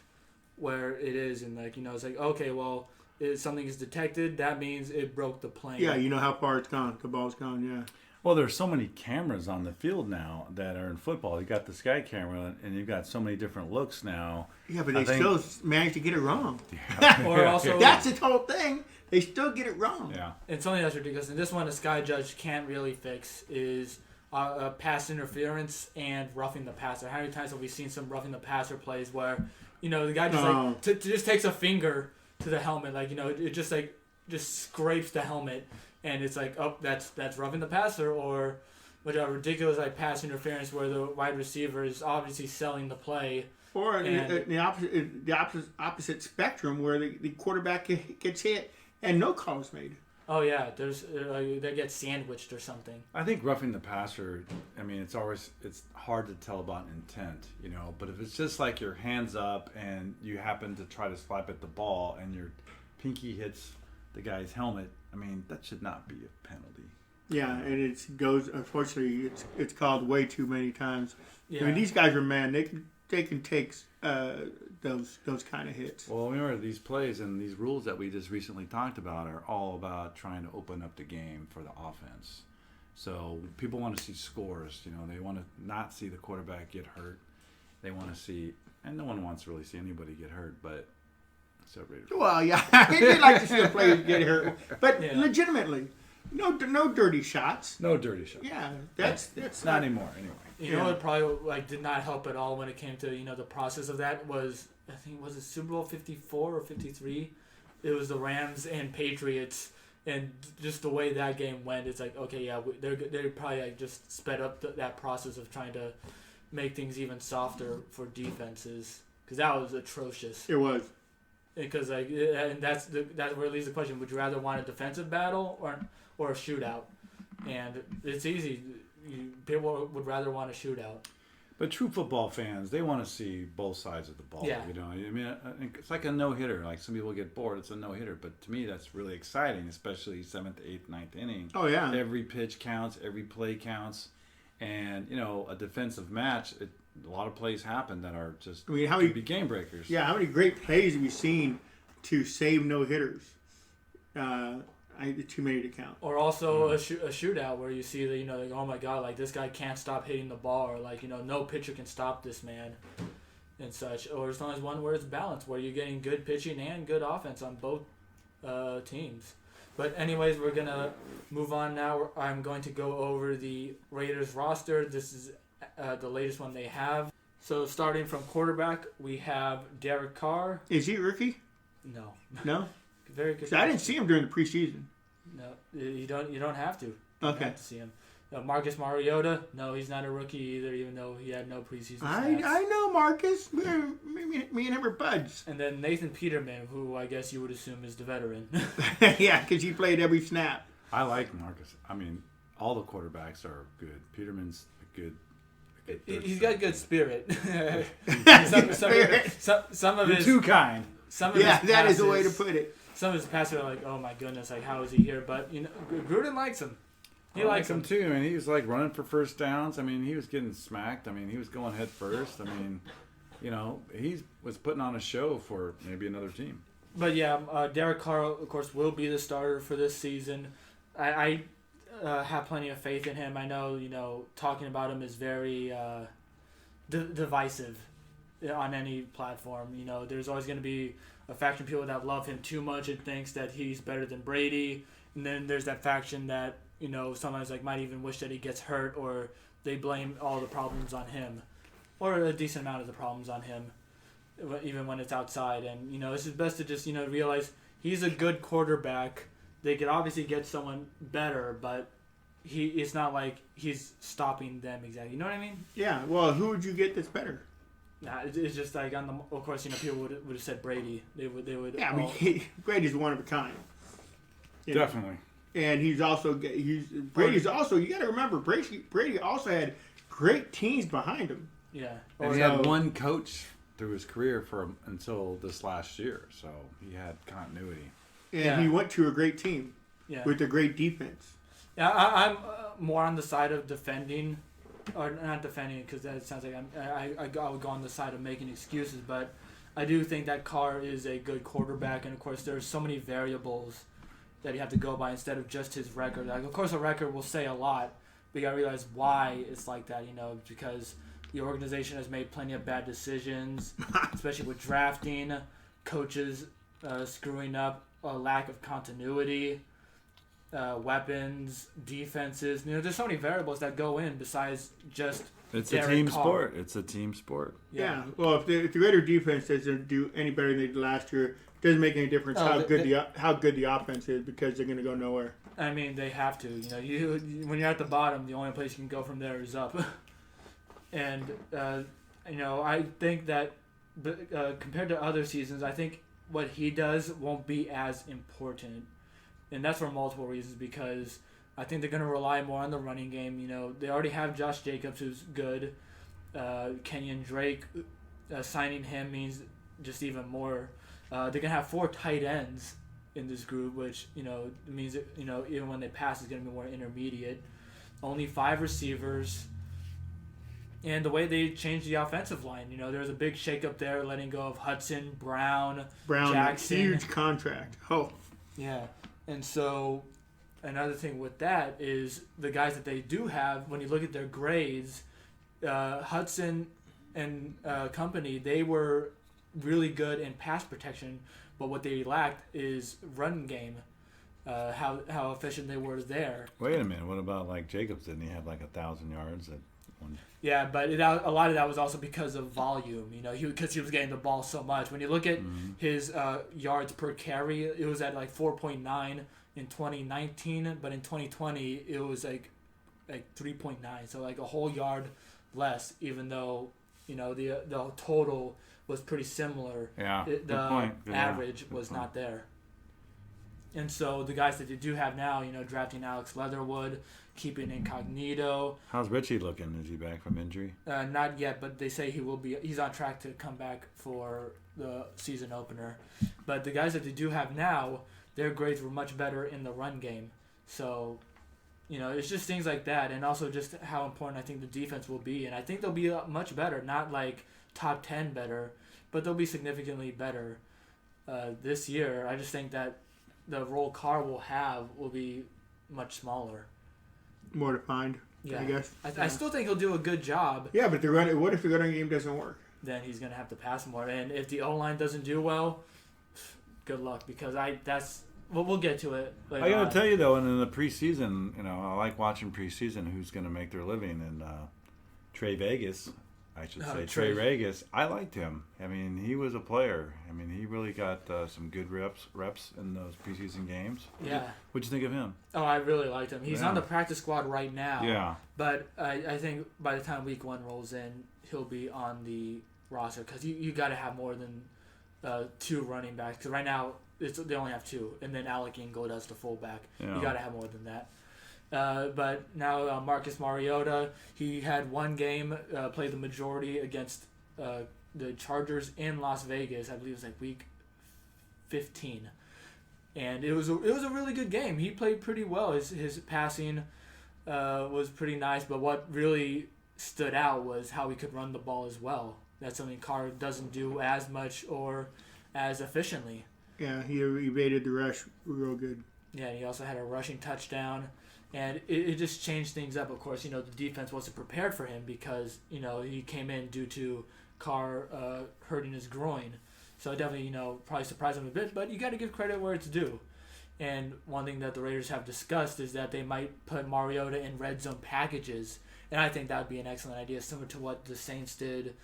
where it is and like it's like, okay, well, if something is detected, that means it broke the plane. Yeah, you know how far it's gone. The ball's gone. Yeah. Well, there's so many cameras on the field now that are in football. You got the sky camera, and you've got so many different looks now. Yeah, but they still managed to get it wrong. Or also, that's the whole thing. They still get it wrong. Yeah. And something that's ridiculous, and this one the sky judge can't really fix, is pass interference and roughing the passer. How many times have we seen some roughing the passer plays where the guy just just takes a finger to the helmet, like it just just scrapes the helmet, and it's like, oh, that's roughing the passer, or with a ridiculous like pass interference where the wide receiver is obviously selling the play. Or the opposite spectrum where the quarterback gets hit and no call is made. Oh yeah, there's they get sandwiched or something. I think roughing the passer, I mean, it's hard to tell about intent, you know. But if it's just like your hands up and you happen to try to swipe at the ball and your pinky hits the guy's helmet, I mean, that should not be a penalty. Yeah, and it goes. Unfortunately, it's called way too many times. Yeah. I mean, these guys are men. They can take those kind of hits. Well, remember, these plays and these rules that we just recently talked about are all about trying to open up the game for the offense. So people want to see scores. You know, they want to not see the quarterback get hurt. They want to see, and no one wants to really see anybody get hurt, but except Raiders. Well, yeah, they like to see the players get hurt, but legitimately, no dirty shots. No dirty shots. Yeah, that's not anymore anyway. You know what probably did not help at all when it came to the process of that was, I think, was it Super Bowl 54 or 53? It was the Rams and Patriots, and just the way that game went, it's like, okay, yeah, they're probably just sped up that process of trying to make things even softer for defenses, because that was atrocious. It was. Because and that's where it leaves the question: would you rather want a defensive battle or a shootout? And it's easy. People would rather want a shootout. But true football fans, they want to see both sides of the ball. Yeah. You know, I mean, it's like a no-hitter. Like some people get bored, it's a no-hitter. But to me, that's really exciting, especially 7th, 8th, 9th inning. Oh, yeah. Every pitch counts. Every play counts. And, you know, a defensive match, a lot of plays happen that are just could be game breakers. Yeah, how many great plays have you seen to save no-hitters? Too many to count. Or also a shootout where you see that, like, oh my God, like this guy can't stop hitting the ball, or like, no pitcher can stop this man and such. Or as long as one where it's balanced, where you're getting good pitching and good offense on both teams. But anyways, we're going to move on now. I'm going to go over the Raiders roster. This is the latest one they have. So starting from quarterback, we have Derek Carr. Is he a rookie? No. No? Very good. So I didn't see him during the preseason. No, you don't have to. You okay. don't have to see him. Marcus Mariota, no, he's not a rookie either, even though he had no preseason stats. I know Marcus. Me and him are buds. And then Nathan Peterman, who I guess you would assume is the veteran. Yeah, because he played every snap. I like Marcus. I mean, all the quarterbacks are good. Peterman's a good He's got good spirit. Some of You're his too kind. Some of his that is the way to put it. Some of his passes are like, oh my goodness, like how is he here? But Gruden likes him. He likes him too. I mean, he was like running for first downs. I mean, he was getting smacked. I mean, he was going head first. I mean, he was putting on a show for maybe another team. But yeah, Derek Carr, of course, will be the starter for this season. I have plenty of faith in him. I know, talking about him is very divisive on any platform. There's always going to be a faction of people that love him too much and thinks that he's better than Brady. And then there's that faction that, sometimes might even wish that he gets hurt, or they blame all the problems on him, or a decent amount of the problems on him, even when it's outside. And, it's best to just, realize he's a good quarterback. They could obviously get someone better, but it's not like he's stopping them exactly. You know what I mean? Yeah. Well, who would you get that's better? Nah, it's just like of course, people would have said Brady. They would. Yeah, I mean, Brady's one of a kind. Definitely. And Brady's also. You got to remember, Brady also had great teams behind him. Yeah. And he had one coach through his career until this last year, so he had continuity. And he went to a great team with a great defense. Yeah, I'm more on the side of defending, or not defending, because that sounds like I would go on the side of making excuses. But I do think that Carr is a good quarterback, and of course there's so many variables that you have to go by instead of just his record. Like, of course, a record will say a lot, but you gotta realize why it's like that. Because the organization has made plenty of bad decisions, especially with drafting, coaches screwing up, a lack of continuity, weapons, defenses. There's so many variables that go in besides just Derek a team Carr. sport. It's a team sport. Yeah. Well, if the Raider defense doesn't do any better than they did last year, Doesn't make any difference Oh, how good the offense is because they're going to go nowhere. I mean, they have to. You when you're at the bottom, the only place you can go from there is up. And I think that compared to other seasons, I think what he does won't be as important, and that's for multiple reasons. Because I think they're going to rely more on the running game. They already have Josh Jacobs, who's good. Kenyon Drake, signing him means just even more. They're gonna have 4 tight ends in this group, which means that, even when they pass, it's gonna be more intermediate. Only 5 receivers, and the way they changed the offensive line, there was a big shakeup there, letting go of Hudson, Brown, Jackson. Huge contract. Oh, yeah, and so another thing with that is the guys that they do have. When you look at their grades, Hudson and company, they were really good in pass protection, but what they lacked is run game. How efficient they were there. Wait a minute. What about like Jacobs? Didn't he have like 1,000 yards at one? Yeah, but a lot of that was also because of volume. Because he was getting the ball so much. When you look at his yards per carry, it was at like 4.9 in 2019, but in 2020 it was like 3.9. So like a whole yard less, even though the total was pretty similar. Yeah, the good point. average was point. not there. And so the guys that you do have now, drafting Alex Leatherwood, keeping Incognito. How's Richie looking? Is he back from injury? Not yet, but they say he will be. He's on track to come back for the season opener. But the guys that they do have now, their grades were much better in the run game. So, it's just things like that, and also just how important I think the defense will be. And I think they'll be much better, not like top 10 better, but they'll be significantly better this year. I just think that the role Carr will have will be much smaller. More defined, yeah. I guess. I still think he'll do a good job. Yeah, but what if the running game doesn't work? Then he's going to have to pass more. And if the O-line doesn't do well, good luck, because we'll get to it later I got on. to tell you, though, and in the preseason, I like watching preseason who's going to make their living. And Trey Vegas, I should say, Trey Vegas, I liked him. I mean, he was a player. I mean, he really got some good reps in those preseason games. Yeah. What'd you think of him? Oh, I really liked him. He's on the practice squad right now. Yeah. But I think by the time week 1 rolls in, he'll be on the roster, because you got to have more than 2 running backs. Because right now they only have 2, and then Alec Ingold as the fullback. Yeah. You got to have more than that. But now Marcus Mariota, he had 1 game, played the majority against the Chargers in Las Vegas. I believe it was like week 15, and it was a really good game. He played pretty well. His passing was pretty nice, but what really stood out was how he could run the ball as well. That's something Carr doesn't do as much or as efficiently. Yeah, he evaded the rush real good. Yeah, and he also had a rushing touchdown. And it just changed things up. Of course, the defense wasn't prepared for him because, he came in due to Carr hurting his groin. So it definitely, probably surprised him a bit. But you got to give credit where it's due. And one thing that the Raiders have discussed is that they might put Mariota in red zone packages. And I think that would be an excellent idea, similar to what the Saints did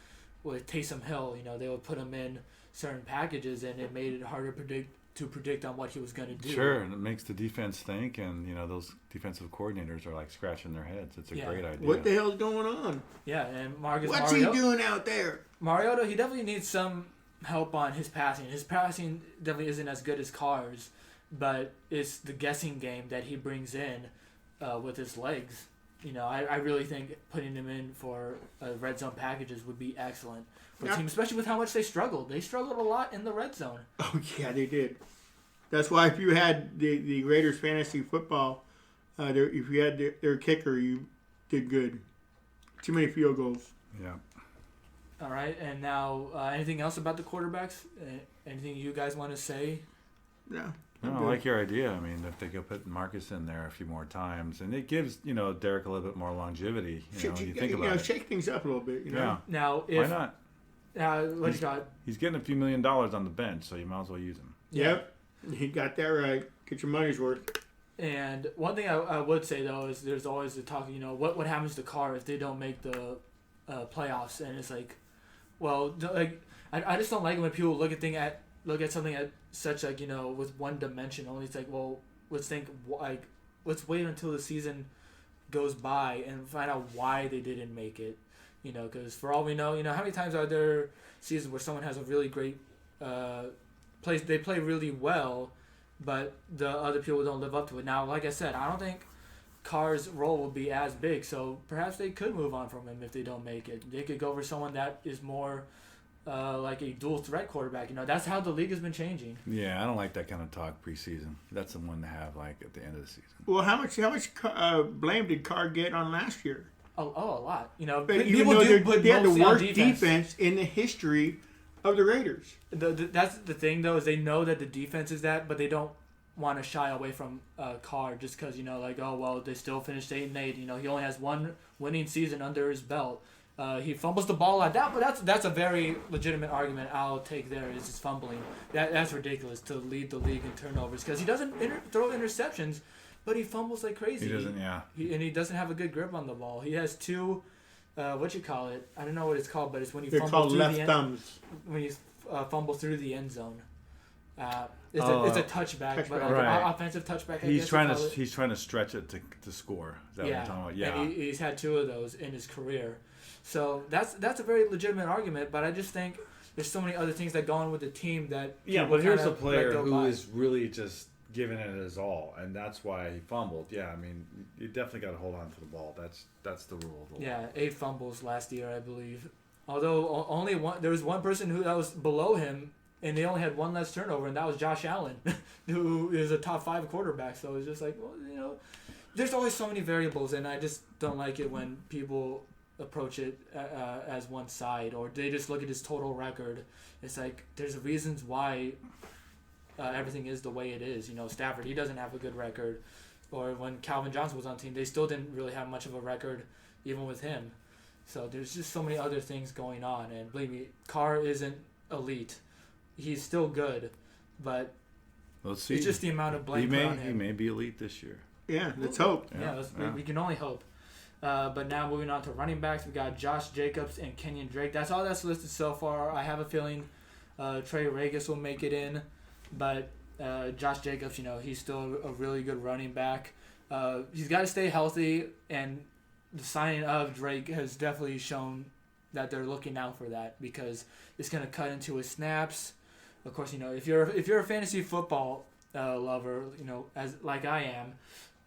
with Taysom Hill. They would put him in certain packages, and it made it harder to predict on what he was going to do. Sure, and it makes the defense think, and those defensive coordinators are like scratching their heads. It's a great idea. What the hell's going on? Yeah, and What's he doing out there? Mariota, he definitely needs some help on his passing. His passing definitely isn't as good as Carr's, but it's the guessing game that he brings in with his legs. I really think putting him in for red zone packages would be excellent for a team, especially with how much they struggled. They struggled a lot in the red zone. Oh, yeah, they did. That's why if you had the Raiders fantasy football, if you had their kicker, you did good. Too many field goals. Yeah. All right, and now anything else about the quarterbacks? Anything you guys want to say? No. No, I like your idea. I mean, if they could put Marcus in there a few more times, and it gives Derek a little bit more longevity. You think about it. Shake things up a little bit. Yeah. Now, why not? What you got? He's getting a few $1 million on the bench, so you might as well use him. Yep, he got that right. Get your money's worth. And one thing I would say though is there's always the talk. What happens to Carr if they don't make the playoffs? And it's like, well, like I just don't like it when people look at look at something at such like with one dimension only. It's like, well, let's wait until the season goes by and find out why they didn't make it. Because for all we know, how many times are there seasons where someone has a really great they play really well, but the other people don't live up to it. Now, like I said, I don't think Carr's role will be as big, so perhaps they could move on from him if they don't make it. They could go for someone that is more like a dual threat quarterback. That's how the league has been changing. Yeah, I don't like that kind of talk preseason. That's the one to have like at the end of the season. Well, how much blame did Carr get on last year? A lot. But people they had the worst defense in the history of the Raiders. That's the thing, though, is they know that the defense is that, but they don't want to shy away from Carr just because, they still finished 8-8. He only has one winning season under his belt. He fumbles the ball like that, but that's a very legitimate argument I'll take there is his fumbling. That's ridiculous to lead the league in turnovers because he doesn't throw interceptions, but he fumbles like crazy. He doesn't, yeah. He doesn't have a good grip on the ball. He has two, I don't know what it's called, but it's when you They're fumble called through left the end, thumbs. when you fumble through the end zone. It's a touchback, but like right. an offensive touchback. He's trying to stretch it to score. Is that what you're talking about? Yeah. And he's had two of those in his career. So that's a very legitimate argument, but I just think there's so many other things that go on with the team that but here's a player who is really just giving it his all, and that's why he fumbled. Yeah, I mean, you definitely got to hold on to the ball. That's the rule of the law. 8 fumbles last year, I believe. Although only there was one person that was below him, and they only had one less turnover, and that was Josh Allen, who is a top 5 quarterback. So it's just like, well, there's always so many variables, and I just don't like it when people approach it as one side, or they just look at his total record. It's like there's reasons why everything is the way it is. Stafford, he doesn't have a good record, or when Calvin Johnson was on the team, they still didn't really have much of a record, even with him. So there's just so many other things going on, and believe me, Carr isn't elite. He's still good, but let's see. It's just the amount of blame put on him. He may be elite this year. Yeah, let's hope. We can only hope. But now moving on to running backs, we got Josh Jacobs and Kenyon Drake. That's all that's listed so far. I have a feeling Trey Regis will make it in, but Josh Jacobs, he's still a really good running back. He's got to stay healthy, and the signing of Drake has definitely shown that they're looking out for that because it's going to cut into his snaps. Of course, if you're a fantasy football lover, as like I am.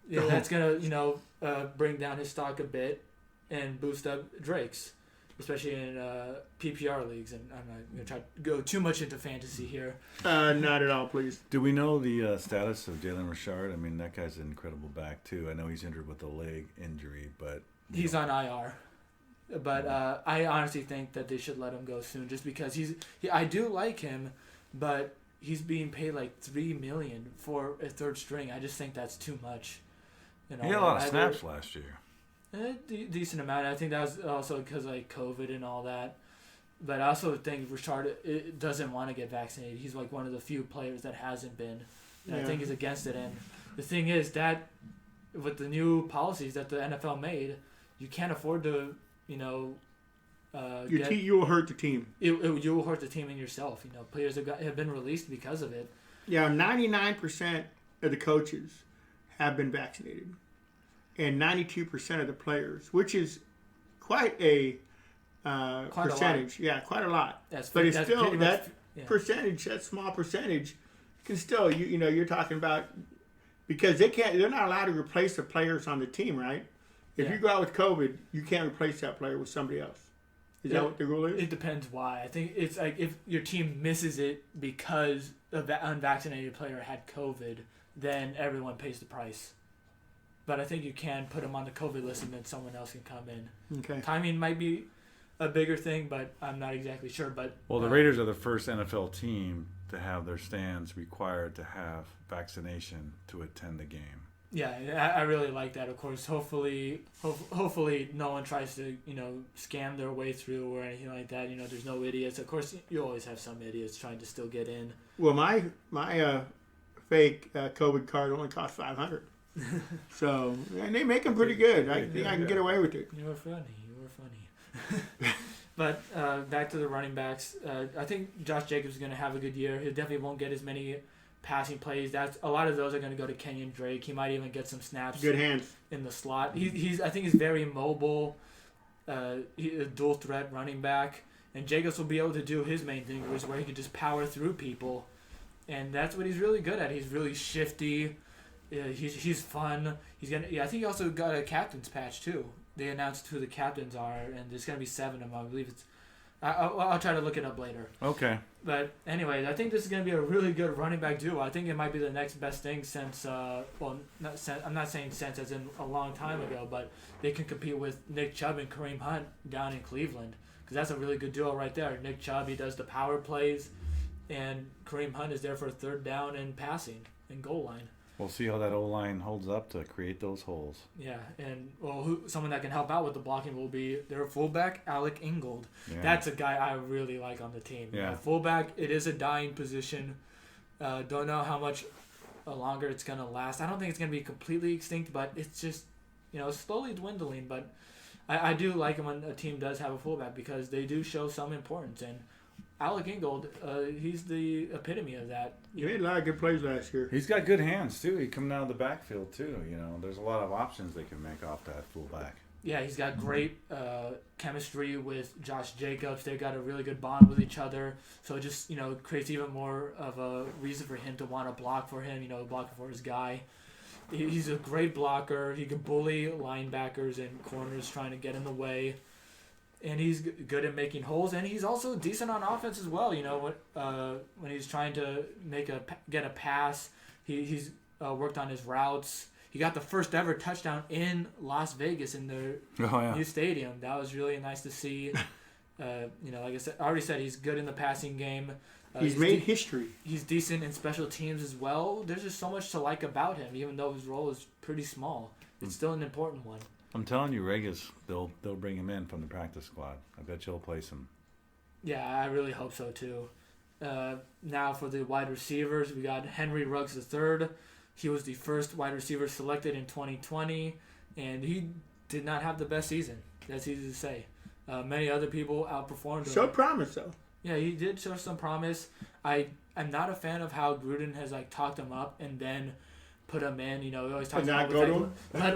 Yeah, that's gonna bring down his stock a bit and boost up Drake's, especially in PPR leagues. And I'm not gonna try to go too much into fantasy here. Not at all, please. Do we know the status of Jalen Richard? I mean, that guy's an incredible back too. I know he's injured with a leg injury, but he's on IR. But I honestly think that they should let him go soon, just because I do like him, but he's being paid like $3 million for a third string. I just think that's too much. He had a lot of snaps last year. A decent amount. I think that was also because like COVID and all that. But I also think Richard doesn't want to get vaccinated. He's like one of the few players that hasn't been. And I think he's against it. And the thing is that with the new policies that the NFL made, you can't afford to, you will hurt the team. You will hurt the team and yourself. Players have been released because of it. Yeah, 99% of the coaches have been vaccinated, and 92% of the players, which is quite a percentage. Quite a lot. But it's still that percentage, that small percentage, can still you're talking about because they're not allowed to replace the players on the team, right? If you go out with COVID, you can't replace that player with somebody else. Is that what the rule is? It depends why. I think it's like if your team misses it because an unvaccinated player had COVID, then everyone pays the price. But I think you can put them on the COVID list and then someone else can come in. Okay. Timing might be a bigger thing, but I'm not exactly sure. But the Raiders are the first NFL team to have their stands required to have vaccination to attend the game. Yeah, I really like that. Of course, hopefully no one tries to scam their way through or anything like that. There's no idiots. Of course, you always have some idiots trying to still get in. Well, my fake COVID card only cost $500. So and they make them pretty good. I think I can get away with it. You were funny. But back to the running backs. I think Josh Jacobs is going to have a good year. He definitely won't get as many passing plays. A lot of those are going to go to Kenyon Drake. He might even get some snaps. Good hands in the slot. I think he's very mobile. He's a dual threat running back, and Jacobs will be able to do his main thing, which is where he can just power through people, and that's what he's really good at. He's really shifty. He's fun. I think he also got a captain's patch too. They announced who the captains are, and there's gonna be 7 of them. I believe it's. I'll try to look it up later. Okay. But anyway, I think this is going to be a really good running back duo. I think it might be the next best thing since, I'm not saying since as in a long time ago, but they can compete with Nick Chubb and Kareem Hunt down in Cleveland. Because that's a really good duo right there. Nick Chubb, he does the power plays, and Kareem Hunt is there for third down and passing and goal line. We'll see how that O-line holds up to create those holes. Yeah, and someone that can help out with the blocking will be their fullback, Alec Ingold. Yeah. That's a guy I really like on the team. Yeah. Fullback, it is a dying position. Don't know how much longer it's going to last. I don't think it's going to be completely extinct, but it's just, slowly dwindling. But I do like it when a team does have a fullback because they do show some importance. And Alec Ingold, he's the epitome of that. He made a lot of good plays last year. He's got good hands, too. He coming out of the backfield, too. There's a lot of options they can make off that fullback. Yeah, he's got great chemistry with Josh Jacobs. They've got a really good bond with each other. So it just, creates even more of a reason for him to want to block for him, block for his guy. He's a great blocker. He can bully linebackers and corners trying to get in the way. And he's good at making holes, and he's also decent on offense as well. When he's trying to get a pass, he's worked on his routes. He got the first ever touchdown in Las Vegas in their new stadium. That was really nice to see. Like I already said, he's good in the passing game. He's made history. He's decent in special teams as well. There's just so much to like about him, even though his role is pretty small. It's still an important one. I'm telling you, Regas, they'll bring him in from the practice squad. I bet you'll place him. Yeah, I really hope so too. Now for the wide receivers, we got Henry Ruggs III. He was the first wide receiver selected in 2020, and he did not have the best season. That's easy to say. Many other people outperformed him. Showed promise though. Yeah, he did show some promise. I'm not a fan of how Gruden has talked him up and then put him in. He always talks about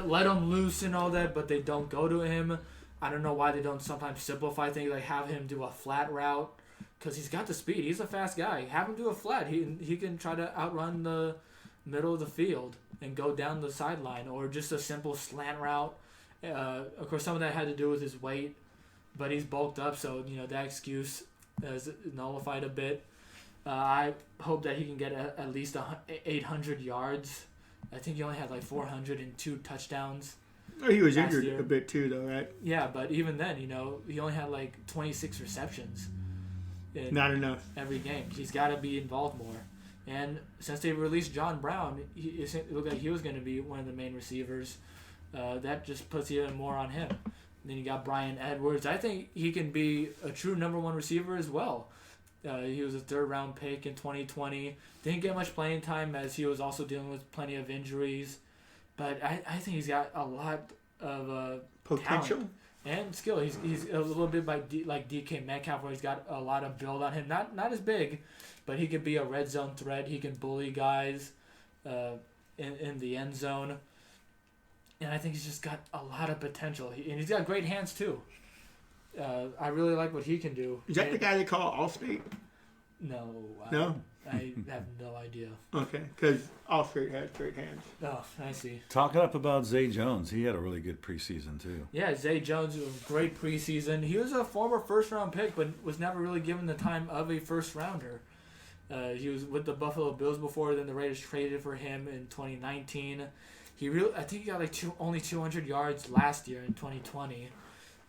let him loose and all that, but they don't go to him. I don't know why they don't sometimes simplify things, like have him do a flat route, because he's got the speed. He's a fast guy. Have him do a flat. He can try to outrun the middle of the field and go down the sideline, or just a simple slant route. Of course, some of that had to do with his weight, but he's bulked up, so that excuse is nullified a bit. I hope that he can get at least 800 yards. I think he only had 402 touchdowns. Oh, he was injured a bit too, though, right? Yeah, but even then, he only had 26 receptions. Not enough. Every game. He's got to be involved more. And since they released John Brown, it looked like he was going to be one of the main receivers. That just puts even more on him. Then you got Bryan Edwards. I think he can be a true number one receiver as well. He was a third-round pick in 2020. Didn't get much playing time as he was also dealing with plenty of injuries. But I think he's got a lot of potential talent and skill. He's a little bit like DK Metcalf, where he's got a lot of build on him. Not as big, but he could be a red zone threat. He can bully guys in the end zone. And I think he's just got a lot of potential. And he's got great hands, too. I really like what he can do. Is that the guy they call Allstate? No. No? I have no idea. Okay, because Allstate has great hands. Oh, I see. Talking up about Zay Jones, he had a really good preseason, too. Yeah, Zay Jones was a great preseason. He was a former first-round pick, but was never really given the time of a first-rounder. He was with the Buffalo Bills before, then the Raiders traded for him in 2019. I think he got only 200 yards last year in 2020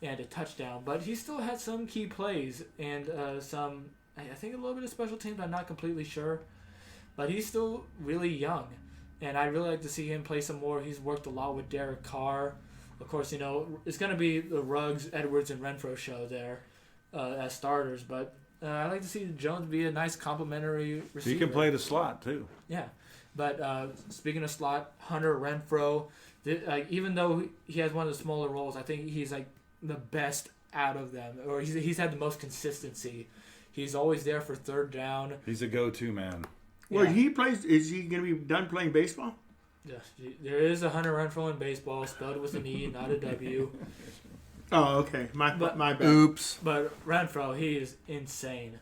and a touchdown, but he still had some key plays and some, I think, a little bit of special teams. I'm not completely sure, but he's still really young, and I'd really like to see him play some more. He's worked a lot with Derek Carr. Of course, it's going to be the Ruggs, Edwards, and Renfro show there as starters, but I'd like to see Jones be a nice complementary receiver. He can play the slot, too. Yeah. But speaking of slot, Hunter Renfro, even though he has one of the smaller roles, I think he's the best out of them, or he's had the most consistency. He's always there for third down. He's a go-to man. Well, Yeah. is he going to be done playing baseball? Yes, there is a Hunter Renfrow in baseball, spelled with an E, not a W. Oh, okay. My bad. Oops. But Renfrow, he is insane.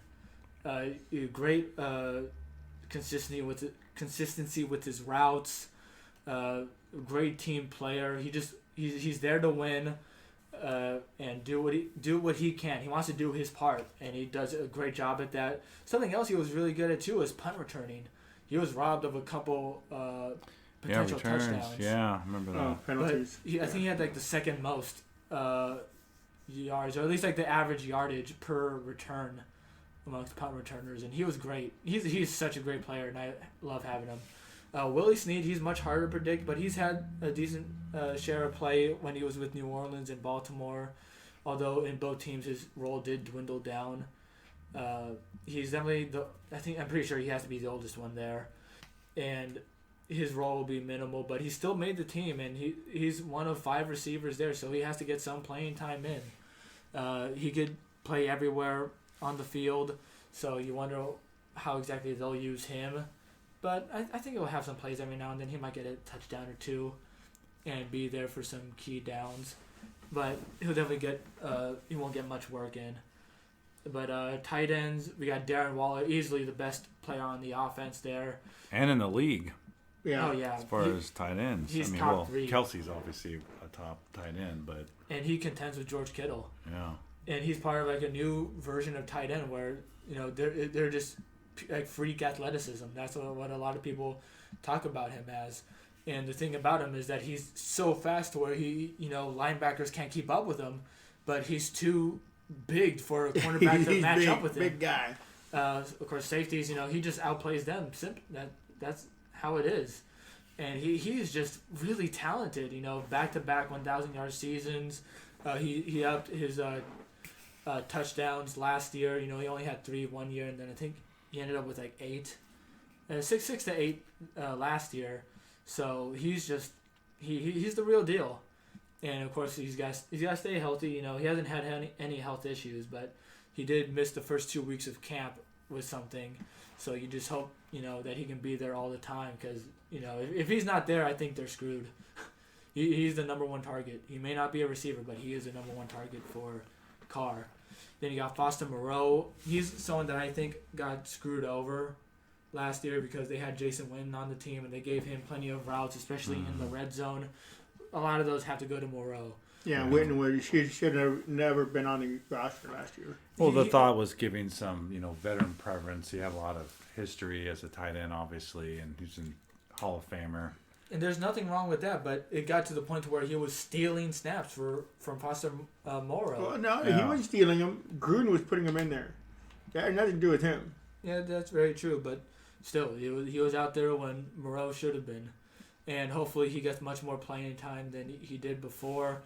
Great consistency with his routes. Great team player. He's there to win. And do what he can. He wants to do his part, and he does a great job at that. Something else he was really good at too is punt returning. He was robbed of a couple potential touchdowns. Yeah, I remember that. Oh, penalties. But I think he had like the second most yards, or at least like the average yardage per return amongst punt returners, and he was great. He's such a great player, and I love having him. Willie Snead, he's much harder to predict, but he's had a decent share of play when he was with New Orleans and Baltimore, although in both teams his role did dwindle down. He's definitely I'm pretty sure he has to be the oldest one there, and his role will be minimal, but he still made the team, and he's one of 5 receivers there, so he has to get some playing time in. He could play everywhere on the field, so you wonder how exactly they'll use him. But I think he'll have some plays every now and then. He might get a touchdown or two and be there for some key downs. But he'll definitely he won't get much work in. But tight ends, we got Darren Waller, easily the best player on the offense there. And in the league, Yeah. Oh, yeah. as far as tight ends. He's top 3. Kelsey's obviously a top tight end, but And he contends with George Kittle. yeah. And he's part of like a new version of tight end where, they're just like freak athleticism. That's what a lot of people talk about him as. And the thing about him is that he's so fast to where linebackers can't keep up with him, but he's too big for a cornerback to match up with him. Big guy. Of course, safeties, he just outplays them. That's how it is. And he's just really talented, back-to-back 1,000-yard seasons. He upped his touchdowns last year. He only had 3 one year, and then I think he ended up with like 8. 6 to 8 last year. So he's just he's the real deal. And of course he's got to stay healthy. He hasn't had any health issues, but he did miss the first 2 weeks of camp with something. So you just hope that he can be there all the time, because if he's not there, I think they're screwed. He's the number 1 target. He may not be a receiver, but he is the number 1 target for Carr. Then you got Foster Moreau. He's someone that I think got screwed over last year because they had Jason Witten on the team and they gave him plenty of routes, especially in the red zone. A lot of those have to go to Moreau. Yeah, Witten should have never been on the roster last year. Well, the thought was giving some, veteran preference. He had a lot of history as a tight end, obviously, and he's a Hall of Famer. And there's nothing wrong with that, but it got to the point to where he was stealing snaps from Foster Moreau. Well, no, Yeah. he wasn't stealing them. Gruden was putting them in there. That had nothing to do with him. Yeah, that's very true, but still, he was out there when Moreau should have been. And hopefully he gets much more playing time than he did before.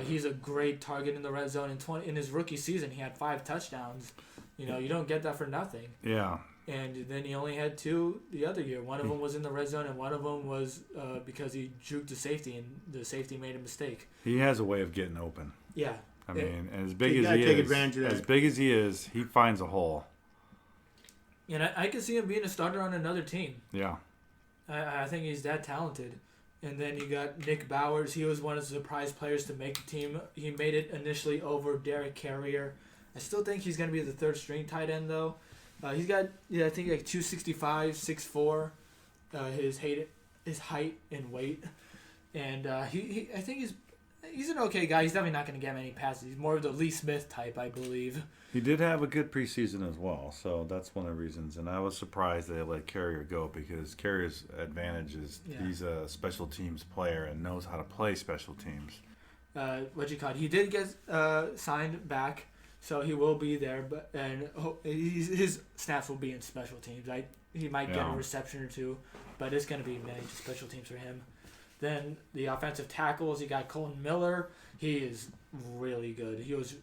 He's a great target in the red zone. In his rookie season, he had 5 touchdowns. You don't get that for nothing. Yeah. And then he only had 2 the other year. One of them was in the red zone, and one of them was because he juked the safety, and the safety made a mistake. He has a way of getting open. Yeah. I mean, as You big as gotta he take is, advantage of that. as big as he is, he finds a hole. And I can see him being a starter on another team. Yeah. I think he's that talented. And then you got Nick Bowers. He was one of the surprise players to make the team. He made it initially over Derek Carrier. I still think he's going to be the 3rd string tight end, though. He's got, I think, like 265, 6'4", his height and weight. And I think he's an okay guy. He's definitely not going to get many passes. He's more of the Lee Smith type, I believe. He did have a good preseason as well, so that's one of the reasons. And I was surprised they let Carrier go, because Carrier's advantage is he's a special teams player and knows how to play special teams. He did get signed back, so he will be there. And his snaps will be in special teams. He might get a reception or 2, but it's going to be mainly just special teams for him. Then the offensive tackles, you got Colton Miller. He is really good. He was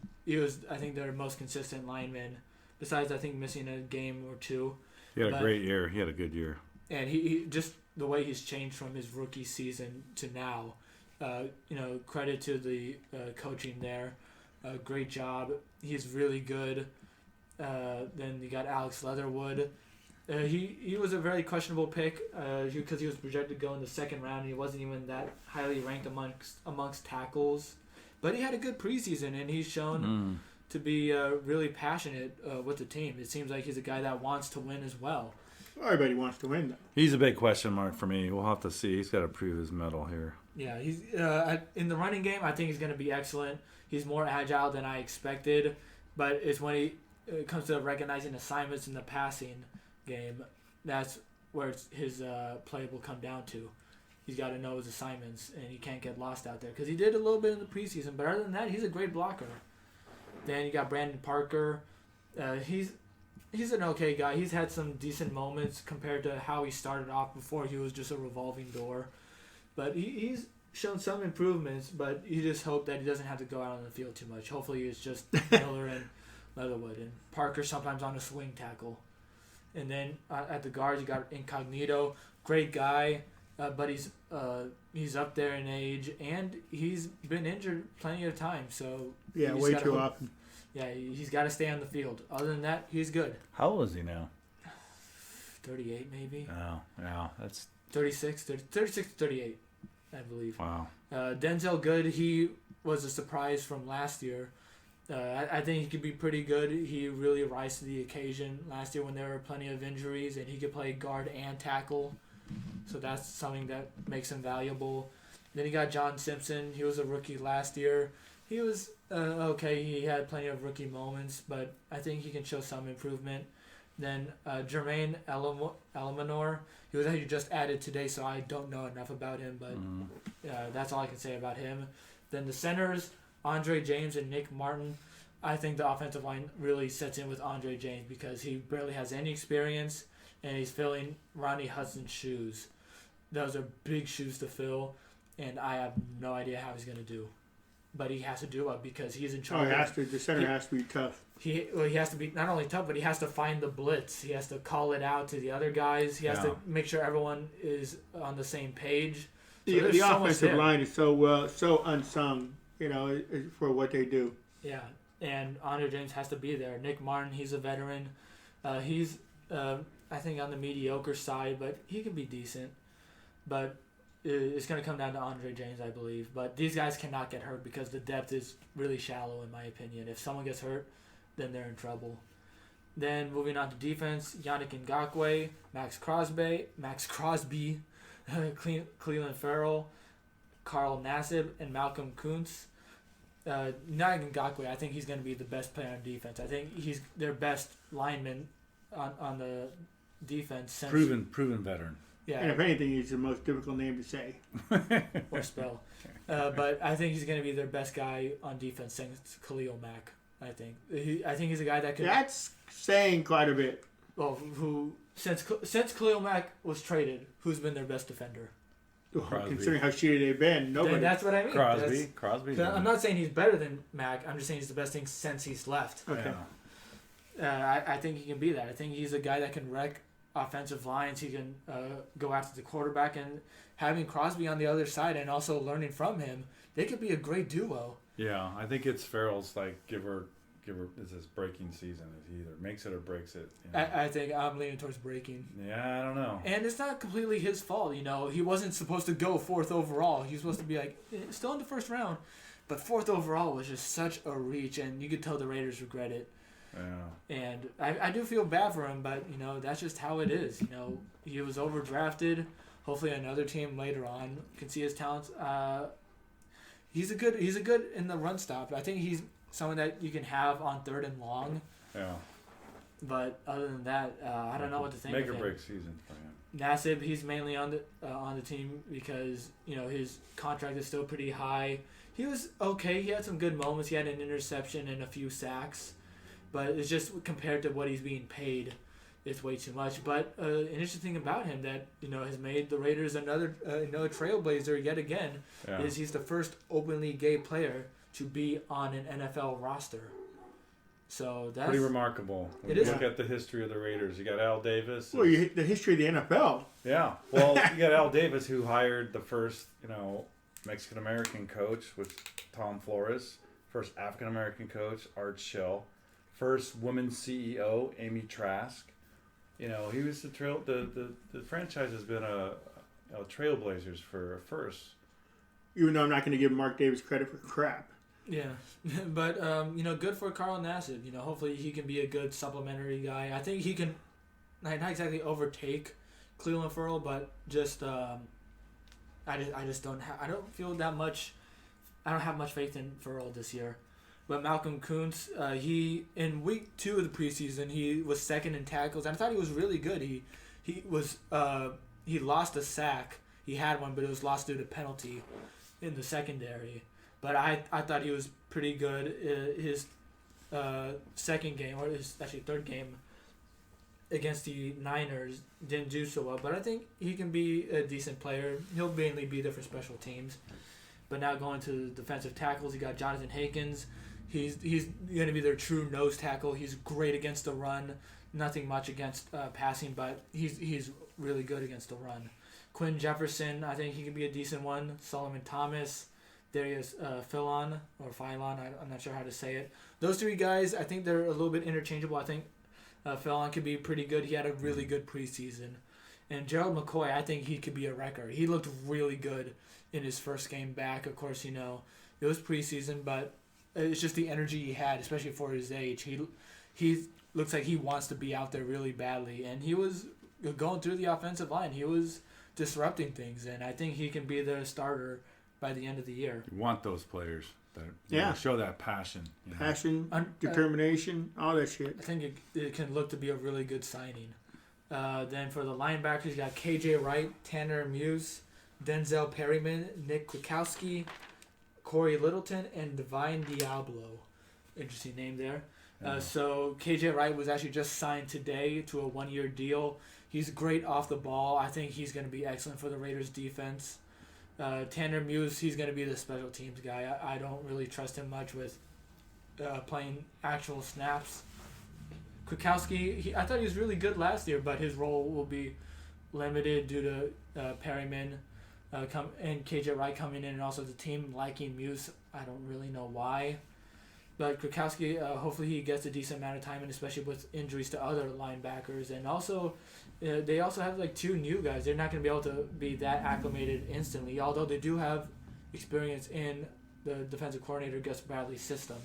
I think their most consistent lineman, besides I think missing a game or 2. He had a great year. He had a good year. And he just the way he's changed from his rookie season to now, credit to the coaching there. Great job. He's really good. Then you got Alex Leatherwood. He was a very questionable pick because he was projected to go in the second round, and he wasn't even that highly ranked amongst tackles. But he had a good preseason, and he's shown to be really passionate with the team. It seems like he's a guy that wants to win as well. Everybody wants to win, though. He's a big question mark for me. We'll have to see. He's got to prove his mettle here. Yeah, he's in the running game. I think he's going to be excellent. He's more agile than I expected, but it's when it comes to recognizing assignments in the passing game, that's where his play will come down to. He's got to know his assignments, and he can't get lost out there because he did a little bit in the preseason. But other than that, he's a great blocker. Then you got Brandon Parker. He's an okay guy. He's had some decent moments compared to how he started off before. He was just a revolving door. But he's shown some improvements, but you just hope that he doesn't have to go out on the field too much. Hopefully it's just Miller and Leatherwood. And Parker sometimes on a swing tackle. And then at the guards, you got Incognito. Great guy, but he's up there in age, and he's been injured plenty of times. So yeah, way too often. Yeah, he's got to stay on the field. Other than that, he's good. How old is he now? 38 maybe. Oh, yeah. That's 36 to 38, I believe. Wow. Denzel Good, he was a surprise from last year. I think he could be pretty good. He really rose to the occasion last year when there were plenty of injuries, and he could play guard and tackle. So that's something that makes him valuable. Then you got John Simpson. He was a rookie last year. He was okay. He had plenty of rookie moments, but I think he can show some improvement. Then Jermaine Elemanor. He was actually just added today, so I don't know enough about him, but that's all I can say about him. Then the centers, Andre James and Nick Martin. I think the offensive line really sets in with Andre James because he barely has any experience, and he's filling Ronnie Hudson's shoes. Those are big shoes to fill, and I have no idea how he's going to do. But he has to do it because he's in charge. The center has to be tough. He has to be not only tough, but he has to find the blitz. He has to call it out to the other guys. He has to make sure everyone is on the same page. So the offensive line is so unsung, for what they do. Yeah, and Andre James has to be there. Nick Martin, he's a veteran. He's I think on the mediocre side, but he can be decent. But it's going to come down to Andre James, I believe. But these guys cannot get hurt because the depth is really shallow, in my opinion. If someone gets hurt, then they're in trouble. Then moving on to defense, Yannick Ngakoue, Max Crosby, Cleveland Farrell, Carl Nassib, and Malcolm Kuntz. Yannick Ngakoue, I think he's going to be the best player on defense. I think he's their best lineman on the defense. Since, proven veteran. Yeah. And if anything, he's the most difficult name to say. Or spell. But I think he's going to be their best guy on defense since Khalil Mack, I think. I think he's a guy that could... That's saying quite a bit. Well, since Khalil Mack was traded, who's been their best defender? Considering how shitty they've been, nobody. Then that's what I mean. Crosby. I'm not saying he's better than Mack. I'm just saying he's the best thing since he's left. Okay. I think he can be that. I think he's a guy that can wreck offensive lines. He can go after the quarterback, and having Crosby on the other side and also learning from him, they could be a great duo. Yeah, I think it's Farrell's give her. It's his breaking season. He either makes it or breaks it. I think I'm leaning towards breaking. Yeah, I don't know. And it's not completely his fault. He wasn't supposed to go 4th overall. He was supposed to be still in the first round, but 4th overall was just such a reach, and you could tell the Raiders regret it. Yeah. And I do feel bad for him, but that's just how it is. He was overdrafted. Hopefully another team later on can see his talents. He's a good in the run stop. I think he's someone that you can have on 3rd and long. Yeah. But other than that, I don't know what to think. Make or break season for him. Nassib, he's mainly on the team because his contract is still pretty high. He was okay. He had some good moments. He had an interception and a few sacks. But it's just compared to what he's being paid, it's way too much. But an interesting thing about him that has made the Raiders another trailblazer yet again is he's the first openly gay player to be on an NFL roster. So that's pretty remarkable. When you look at the history of the Raiders. You got Al Davis. Well, the history of the NFL. Yeah. Well, you got Al Davis, who hired the first Mexican American coach with Tom Flores First African American coach, Art Shell. First woman CEO, Amy Trask. You know, he was the franchise has been a trailblazers for a first. Even though I'm not going to give Mark Davis credit for crap. Yeah, but good for Carl Nassib. Hopefully he can be a good supplementary guy. I think he can, not exactly overtake Cleveland Ferrell, but just I don't feel that much. I don't have much faith in Ferrell this year. But Malcolm Kuntz, he in week 2 of the preseason, he was second in tackles. And I thought he was really good. He lost a sack. He had one, but it was lost due to penalty in the secondary. But I thought he was pretty good. His second game, or his actually third game against the Niners, didn't do so well. But I think he can be a decent player. He'll mainly be there for special teams. But now going to defensive tackles, you got Jonathan Hankins. He's going to be their true nose tackle. He's great against the run. Nothing much against passing, but he's really good against the run. Quinn Jefferson, I think he can be a decent one. Solomon Thomas, Darius Philon, I'm not sure how to say it. Those 3 guys, I think they're a little bit interchangeable. I think Philon could be pretty good. He had a really good preseason. And Gerald McCoy, I think he could be a wrecker. He looked really good in his first game back. Of course, it was preseason, but it's just the energy he had, especially for his age. He looks like he wants to be out there really badly, and he was going through the offensive line. He was disrupting things, and I think he can be the starter by the end of the year. You want those players that show that passion. Passion, determination, all that shit. I think it can look to be a really good signing. Then for the linebackers, you got KJ Wright, Tanner Muse, Denzel Perryman, Nick Kwiatkowski, Corey Littleton, and Divine Diablo. Interesting name there. So KJ Wright was actually just signed today to a 1-year deal. He's great off the ball. I think he's going to be excellent for the Raiders defense. Tanner Muse, he's going to be the special teams guy. I don't really trust him much with playing actual snaps. Kwiatkowski, I thought he was really good last year, but his role will be limited due to Perryman and KJ Wright coming in, and also the team liking Muse. I don't really know why. But Kwiatkowski, hopefully he gets a decent amount of time, and especially with injuries to other linebackers. And also, they also have like 2 new guys. They're not going to be able to be that acclimated instantly, although they do have experience in the defensive coordinator Gus Bradley's system.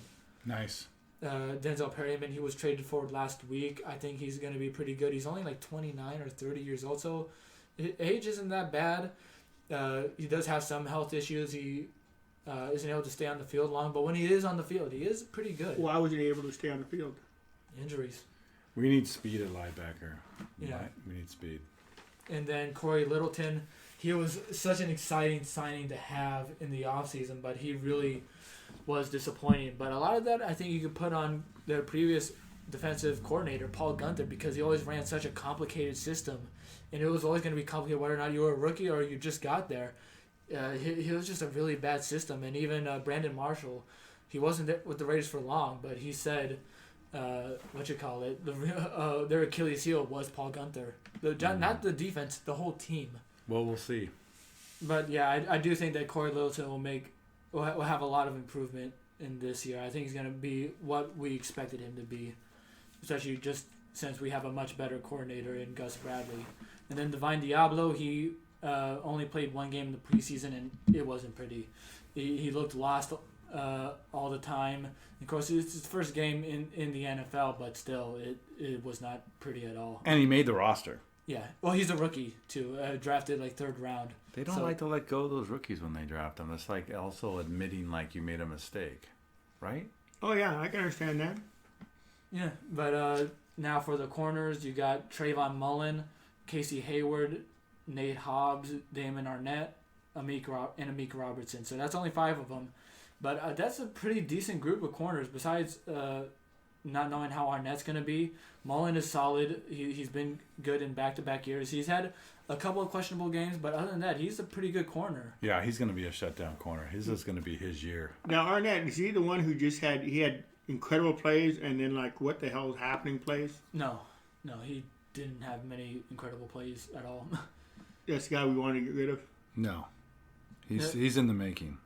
Nice. Denzel Perryman, he was traded forward last week. I think he's going to be pretty good. He's only like 29 or 30 years old, so his age isn't that bad. He does have some health issues. He isn't able to stay on the field long, but when he is on the field, he is pretty good. Why wasn't he able to stay on the field? Injuries. We need speed at linebacker. Yeah. We need speed. And then Corey Littleton, he was such an exciting signing to have in the offseason, but he really was disappointing. But a lot of that I think you could put on their previous defensive coordinator, Paul Gunther, because he always ran such a complicated system. And it was always going to be complicated whether or not you were a rookie or you just got there. He was just a really bad system. And even Brandon Marshall, he wasn't there with the Raiders for long, but he said, their Achilles heel was Paul Gunther. Not the defense, the whole team. Well, we'll see. But yeah, I do think that Corey Littleton will have a lot of improvement in this year. I think he's going to be what we expected him to be, especially just since we have a much better coordinator in Gus Bradley. And then Divine Diablo, he only played 1 game in the preseason, and it wasn't pretty. He looked lost all the time. Of course, it's his first game in the NFL, but still, it was not pretty at all. And he made the roster. Yeah. Well, he's a rookie, too. Drafted, 3rd round. They don't like to let go of those rookies when they draft them. It's like also admitting, you made a mistake, right? Oh, yeah, I can understand that. Yeah, but now for the corners, you got Trayvon Mullen, Casey Hayward, Nate Hobbs, Damon Arnett, Amik Robertson. So that's only 5 of them. But that's a pretty decent group of corners. Besides not knowing how Arnett's going to be, Mullen is solid. He's been good in back-to-back years. He's had a couple of questionable games, but other than that, he's a pretty good corner. Yeah, he's going to be a shutdown corner. His is going to be his year. Now, Arnett, is he the one who just had incredible plays and then, what the hell is happening plays? No, he didn't have many incredible plays at all. That's the guy we want to get rid of? No. He's in the making.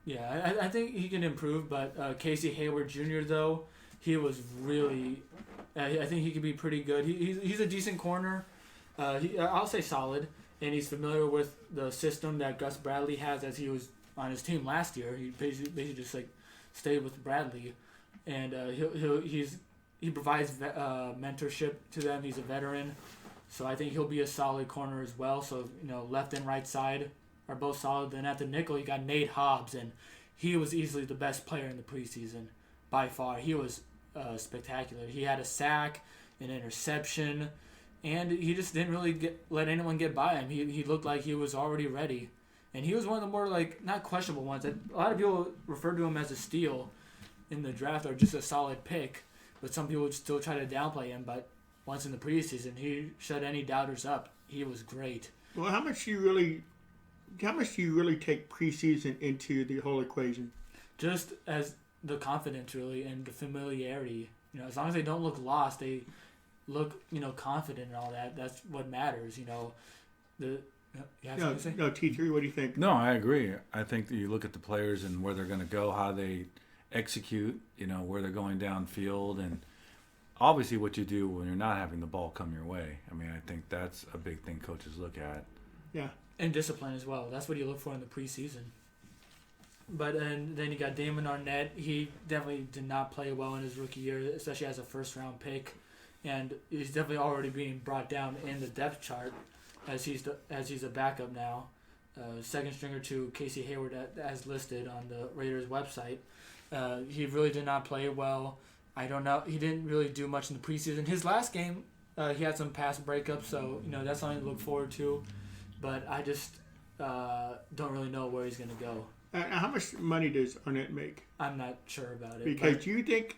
Yeah, I think he can improve, but Casey Hayward Jr. though, he was really. I think he could be pretty good. He's a decent corner. I'll say solid, and he's familiar with the system that Gus Bradley has as he was on his team last year. He basically just like stayed with Bradley, and he provides mentorship to them. He's a veteran, so I think he'll be a solid corner as well. So left and right side are both solid. Then at the nickel, you got Nate Hobbs, and he was easily the best player in the preseason by far. He was spectacular. He had a sack, an interception, and he just didn't really let anyone get by him. He looked like he was already ready, and he was one of the more not questionable ones. A lot of people refer to him as a steal in the draft or just a solid pick, but some people would still try to downplay him. But once in the preseason, he shut any doubters up. He was great. Well, how much do you really take preseason into the whole equation? Just as the confidence, really, and the familiarity. As long as they don't look lost, they look, confident and all that. That's what matters. You have something to say? No, T3, what do you think? No, I agree. I think that you look at the players and where they're going to go, how they execute, where they're going downfield, and obviously what you do when you're not having the ball come your way. I mean, I think that's a big thing coaches look at. Yeah. And discipline as well. That's what you look for in the preseason. But then you got Damon Arnett. He definitely did not play well in his rookie year, especially as a first-round pick. And he's definitely already being brought down in the depth chart as he's a backup now. Second stringer to Casey Hayward as listed on the Raiders website. He really did not play well. I don't know. He didn't really do much in the preseason. His last game, he had some pass breakups, so that's something to look forward to. But I just don't really know where he's going to go. How much money does Arnett make? I'm not sure about it. Because you think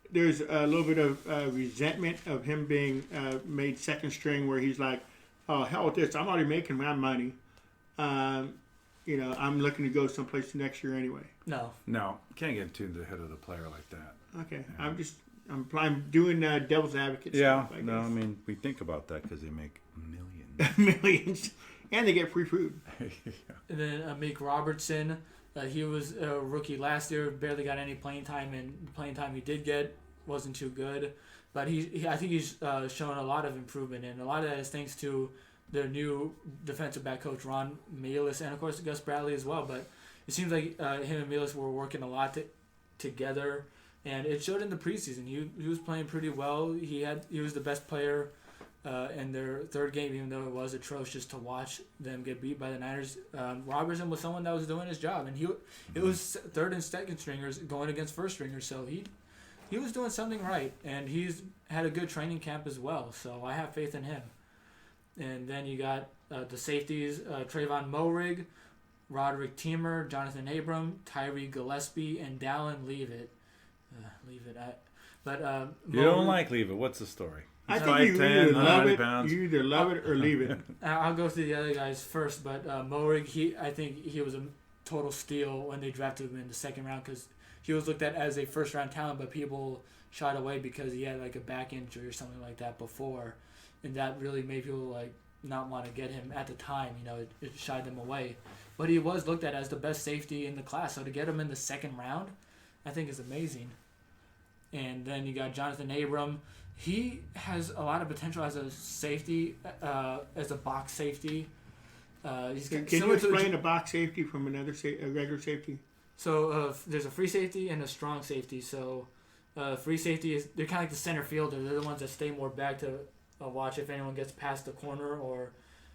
there's a little bit of resentment of him being made second string, where he's like, "Oh, hell with this! I'm already making my money. I'm looking to go someplace next year anyway." No, can't get to the head of the player like that. Okay, Yeah. I'm doing devil's advocate. Yeah, stuff, I mean, we think about that because they make millions. Millions, and they get free food. Yeah. And then Meek Robertson, he was a rookie last year, barely got any playing time, and the playing time he did get wasn't too good. But I think he's shown a lot of improvement, and a lot of that is thanks to their new defensive back coach, Ron Mealis, and of course Gus Bradley as well. But it seems like him and Mealis were working a lot together, and it showed in the preseason. He was playing pretty well. He was the best player in their third game, even though it was atrocious to watch them get beat by the Niners. Robertson was someone that was doing his job, and it was third and second stringers going against first stringers, so he was doing something right, and he's had a good training camp as well, so I have faith in him. And then you got the safeties, Trayvon Moehrig, Roderick Teamer, Jonathan Abram, Tyree Gillespie, and Dallin Leavitt. You don't like Leave It. What's the story? I think you either love it or leave it. I'll go through the other guys first, but Moehrig, I think he was a total steal when they drafted him in the second round because he was looked at as a first-round talent, but people shied away because he had like a back injury or something like that before, and that really made people not want to get him at the time. It shied them away. But he was looked at as the best safety in the class, so to get him in the second round, I think is amazing. And then you got Jonathan Abram. He has a lot of potential as a safety, as a box safety. Can you explain a box safety from a regular safety? So there's a free safety and a strong safety. So free safety they're kind of like the center fielder. They're the ones that stay more back to watch if anyone gets past the corner or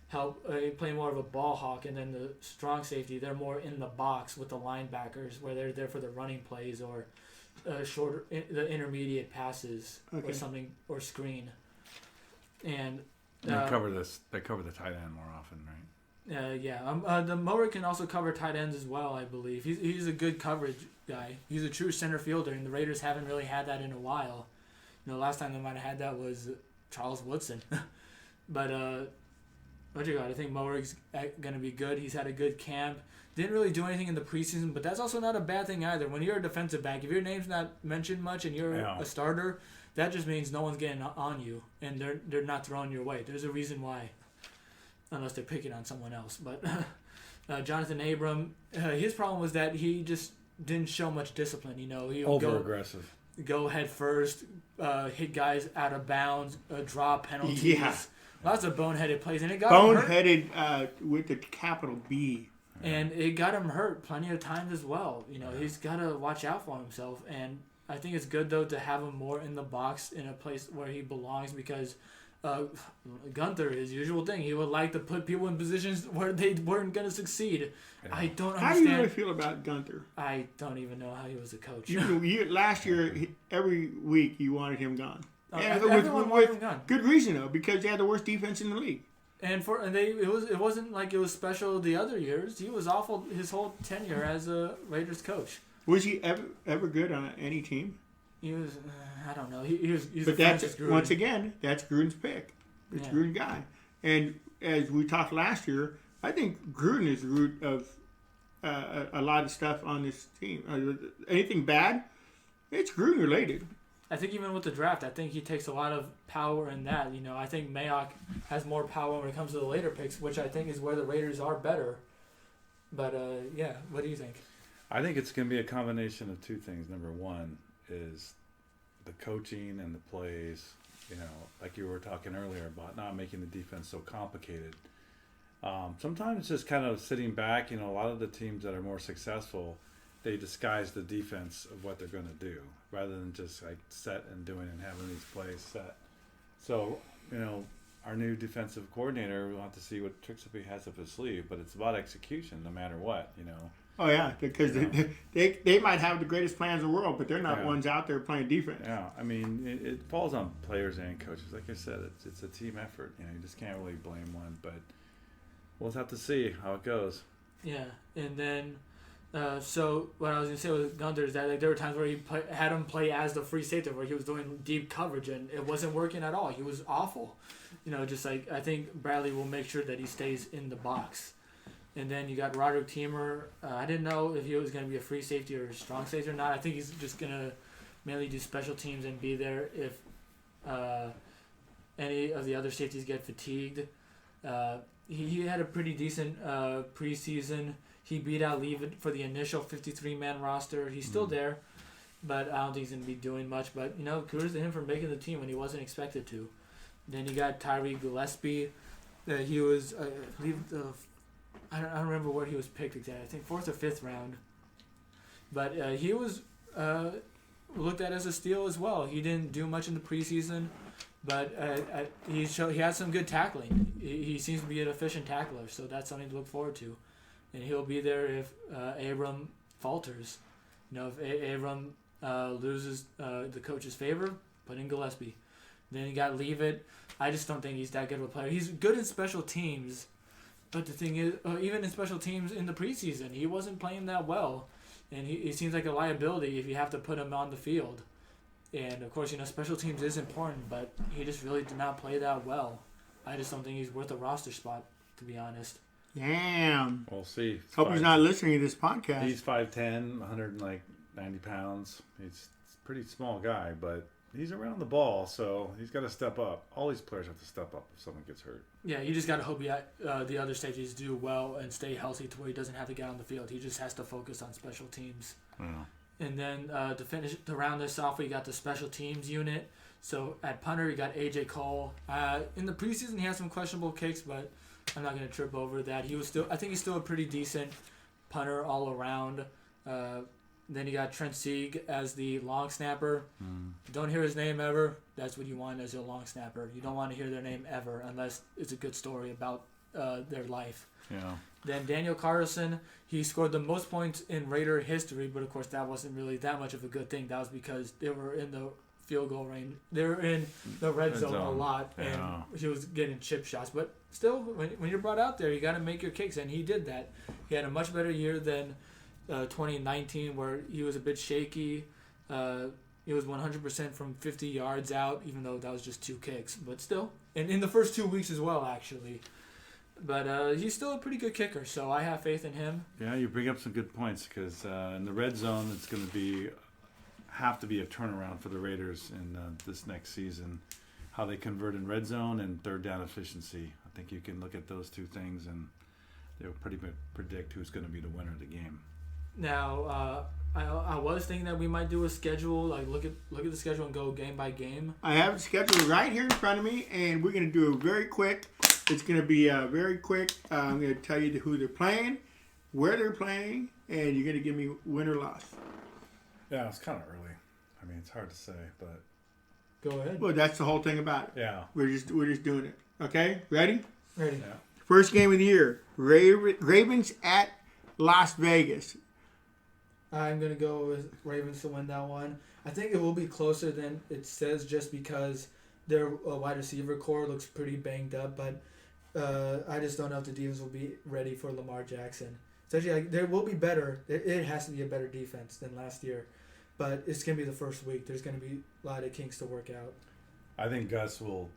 help play more of a ball hawk. And then the strong safety, they're more in the box with the linebackers where they're there for the running plays or shorter the intermediate passes or something or screen. And They cover the tight end more often, right? The Moehrig can also cover tight ends as well, I believe. He's a good coverage guy. He's a true center fielder, and the Raiders haven't really had that in a while. Last time they might have had that was Charles Woodson. But what you got? I think Moehrig's going to be good. He's had a good camp. Didn't really do anything in the preseason, but that's also not a bad thing either. When you're a defensive back, if your name's not mentioned much and you're a starter, that just means no one's getting on you, and they're not throwing your way. There's a reason why. Unless they're picking on someone else. But Jonathan Abram, his problem was that he just didn't show much discipline. He would Over aggressive. go head first, hit guys out of bounds, draw penalties. Yeah. Lots of boneheaded plays, and it got him hurt. Boneheaded with the capital B. And it got him hurt plenty of times as well. He's got to watch out for himself. And I think it's good, though, to have him more in the box in a place where he belongs because Gunther, his usual thing, he would like to put people in positions where they weren't going to succeed. Yeah. I don't understand. How do you really feel about Gunther? I don't even know how he was a coach. Last year, every week, you wanted him gone. Everyone wanted him gone. Good reason, though, because they had the worst defense in the league. It wasn't like it was special the other years. He was awful his whole tenure as a Raiders coach. Was he ever good on any team? He was. I don't know. He's but that's once again that's Gruden's pick. It's Gruden's guy. And as we talked last year, I think Gruden is the root of a lot of stuff on this team. Anything bad, it's Gruden related. I think even with the draft, I think he takes a lot of power in that. I think Mayock has more power when it comes to the later picks, which I think is where the Raiders are better. But, what do you think? I think it's going to be a combination of two things. Number one is the coaching and the plays, like you were talking earlier about not making the defense so complicated. Sometimes just kind of sitting back, a lot of the teams that are more successful, they disguise the defense of what they're going to do rather than just like set and doing and having these plays set. So, our new defensive coordinator, we'll have to see what tricks he has up his sleeve, but it's about execution no matter what, Oh, yeah, because they might have the greatest plans in the world, but they're not ones out there playing defense. Yeah, I mean, it falls on players and coaches. Like I said, it's a team effort. You just can't really blame one, but we'll have to see how it goes. Yeah, and then, so what I was going to say with Gunther is that there were times where he had him play as the free safety, where he was doing deep coverage, and it wasn't working at all. He was awful. Just like I think Bradley will make sure that he stays in the box. And then you got Roderick Teamer. I didn't know if he was going to be a free safety or a strong safety or not. I think he's just going to mainly do special teams and be there if any of the other safeties get fatigued. He had a pretty decent preseason. He beat out Leavitt for the initial 53-man roster. He's still there, but I don't think he's going to be doing much. But, kudos to him for making the team when he wasn't expected to. Then you got Tyree Gillespie. He was, I believe, I don't remember where he was picked exactly. I think 4th or 5th round. But he was looked at as a steal as well. He didn't do much in the preseason, but he had some good tackling. He seems to be an efficient tackler, so that's something to look forward to. And he'll be there if Abram falters. If Abram loses the coach's favor, put in Gillespie. Then you got Leavitt. I just don't think he's that good of a player. He's good in special teams. But the thing is, even in special teams in the preseason, he wasn't playing that well. And he seems like a liability if you have to put him on the field. And, of course, special teams is important, but he just really did not play that well. I just don't think he's worth a roster spot, to be honest. Damn. We'll see. Hope he's not listening to this podcast. He's 5'10", 190 pounds. He's a pretty small guy, but he's around the ball, so he's got to step up. All these players have to step up if someone gets hurt. Yeah, you just got to hope the other safeties do well and stay healthy to where he doesn't have to get on the field. He just has to focus on special teams. Yeah. And then to round this off, we got the special teams unit. So at punter, you got A.J. Cole. In the preseason, he had some questionable kicks, but I'm not going to trip over that. I think he's still a pretty decent punter all around. Then you ut Trent Sieg as the long snapper. Don't hear his name ever. That's what you want as your long snapper. You don't want to hear their name ever unless it's a good story about their life. Yeah. Then Daniel Carlson, he scored the most points in Raider history, but of course that wasn't really that much of a good thing. That was because they were in the field goal range. They were in the red zone a lot, and he was getting chip shots. But still, when you're brought out there, you got to make your kicks, and he did that. He had a much better year than 2019, where he was a bit shaky. He was 100% from 50 yards out, even though that was just 2 kicks. But still, and in the first 2 weeks as well, actually. But he's still a pretty good kicker, so I have faith in him. Yeah, you bring up some good points because in the red zone, it's going to have to be a turnaround for the Raiders in this next season. How they convert in red zone and third down efficiency. I think you can look at those two things, and they'll pretty much predict who's going to be the winner of the game. Now, I was thinking that we might do a schedule, like look at the schedule and go game by game. I have the schedule right here in front of me, and we're going to do it very quick. It's going to be very quick. I'm going to tell you who they're playing, where they're playing, and you're going to give me win or loss. Yeah, it's kind of early. I mean, it's hard to say, but Go ahead. Well, that's the whole thing about it. yeah. We're just doing it. Okay, ready? Ready. Yeah. First game of the year: Ravens at Las Vegas. I'm going to go with Ravens to win that one. I think it will be closer than it says just because their wide receiver core looks pretty banged up, but I just don't know if the defense will be ready for Lamar Jackson. Especially, like, there will be better. It has to be a better defense than last year, but it's going to be the first week. There's going to be a lot of kinks to work out. I think Gus he'll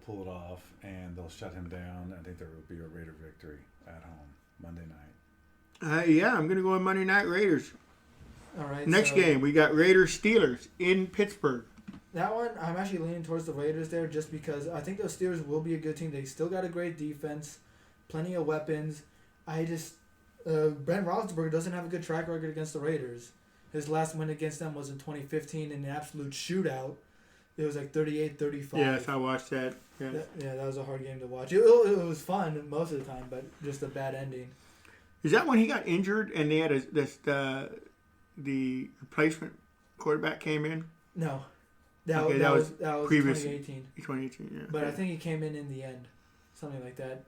pull it off, and they'll shut him down. I think there will be a Raider victory at home Monday night. Yeah, I'm going to go with Monday Night Raiders. All right. Next so game, we got Raiders-Steelers in Pittsburgh. That one, I'm actually leaning towards the Raiders there just because I think those Steelers will be a good team. They still got a great defense, plenty of weapons. I just, Brent Roethlisberger doesn't have a good track record against the Raiders. His last win against them was in 2015 in an absolute shootout. It was like 38-35. Yes, I watched that. Yeah. That was a hard game to watch. It was fun most of the time, but just a bad ending. Is that when he got injured and they had the replacement quarterback came in? No. Okay, that was previous- 2018. 2018, yeah. But I think he came in the end. Something like that.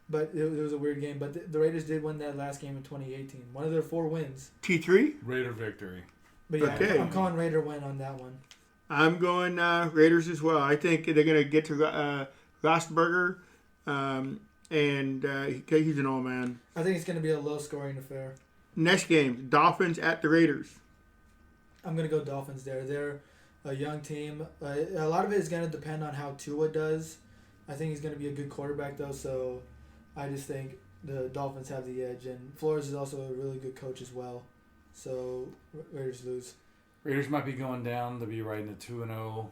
But it was a weird game. But the Raiders did win that last game in 2018. One of their 4 wins. T3? Raider victory. But yeah, Okay. I'm calling Raider win on that one. I'm going Raiders as well. I think they're going to get to Roethlisberger, and he's an old man. I think it's going to be a low-scoring affair. Next game, Dolphins at the Raiders. I'm going to go Dolphins there. They're a young team. A lot of it is going to depend on how Tua does. I think he's going to be a good quarterback, though, so I just think the Dolphins have the edge. And Flores is also a really good coach as well. So Raiders lose. Raiders might be going down. They'll be riding a 2-0,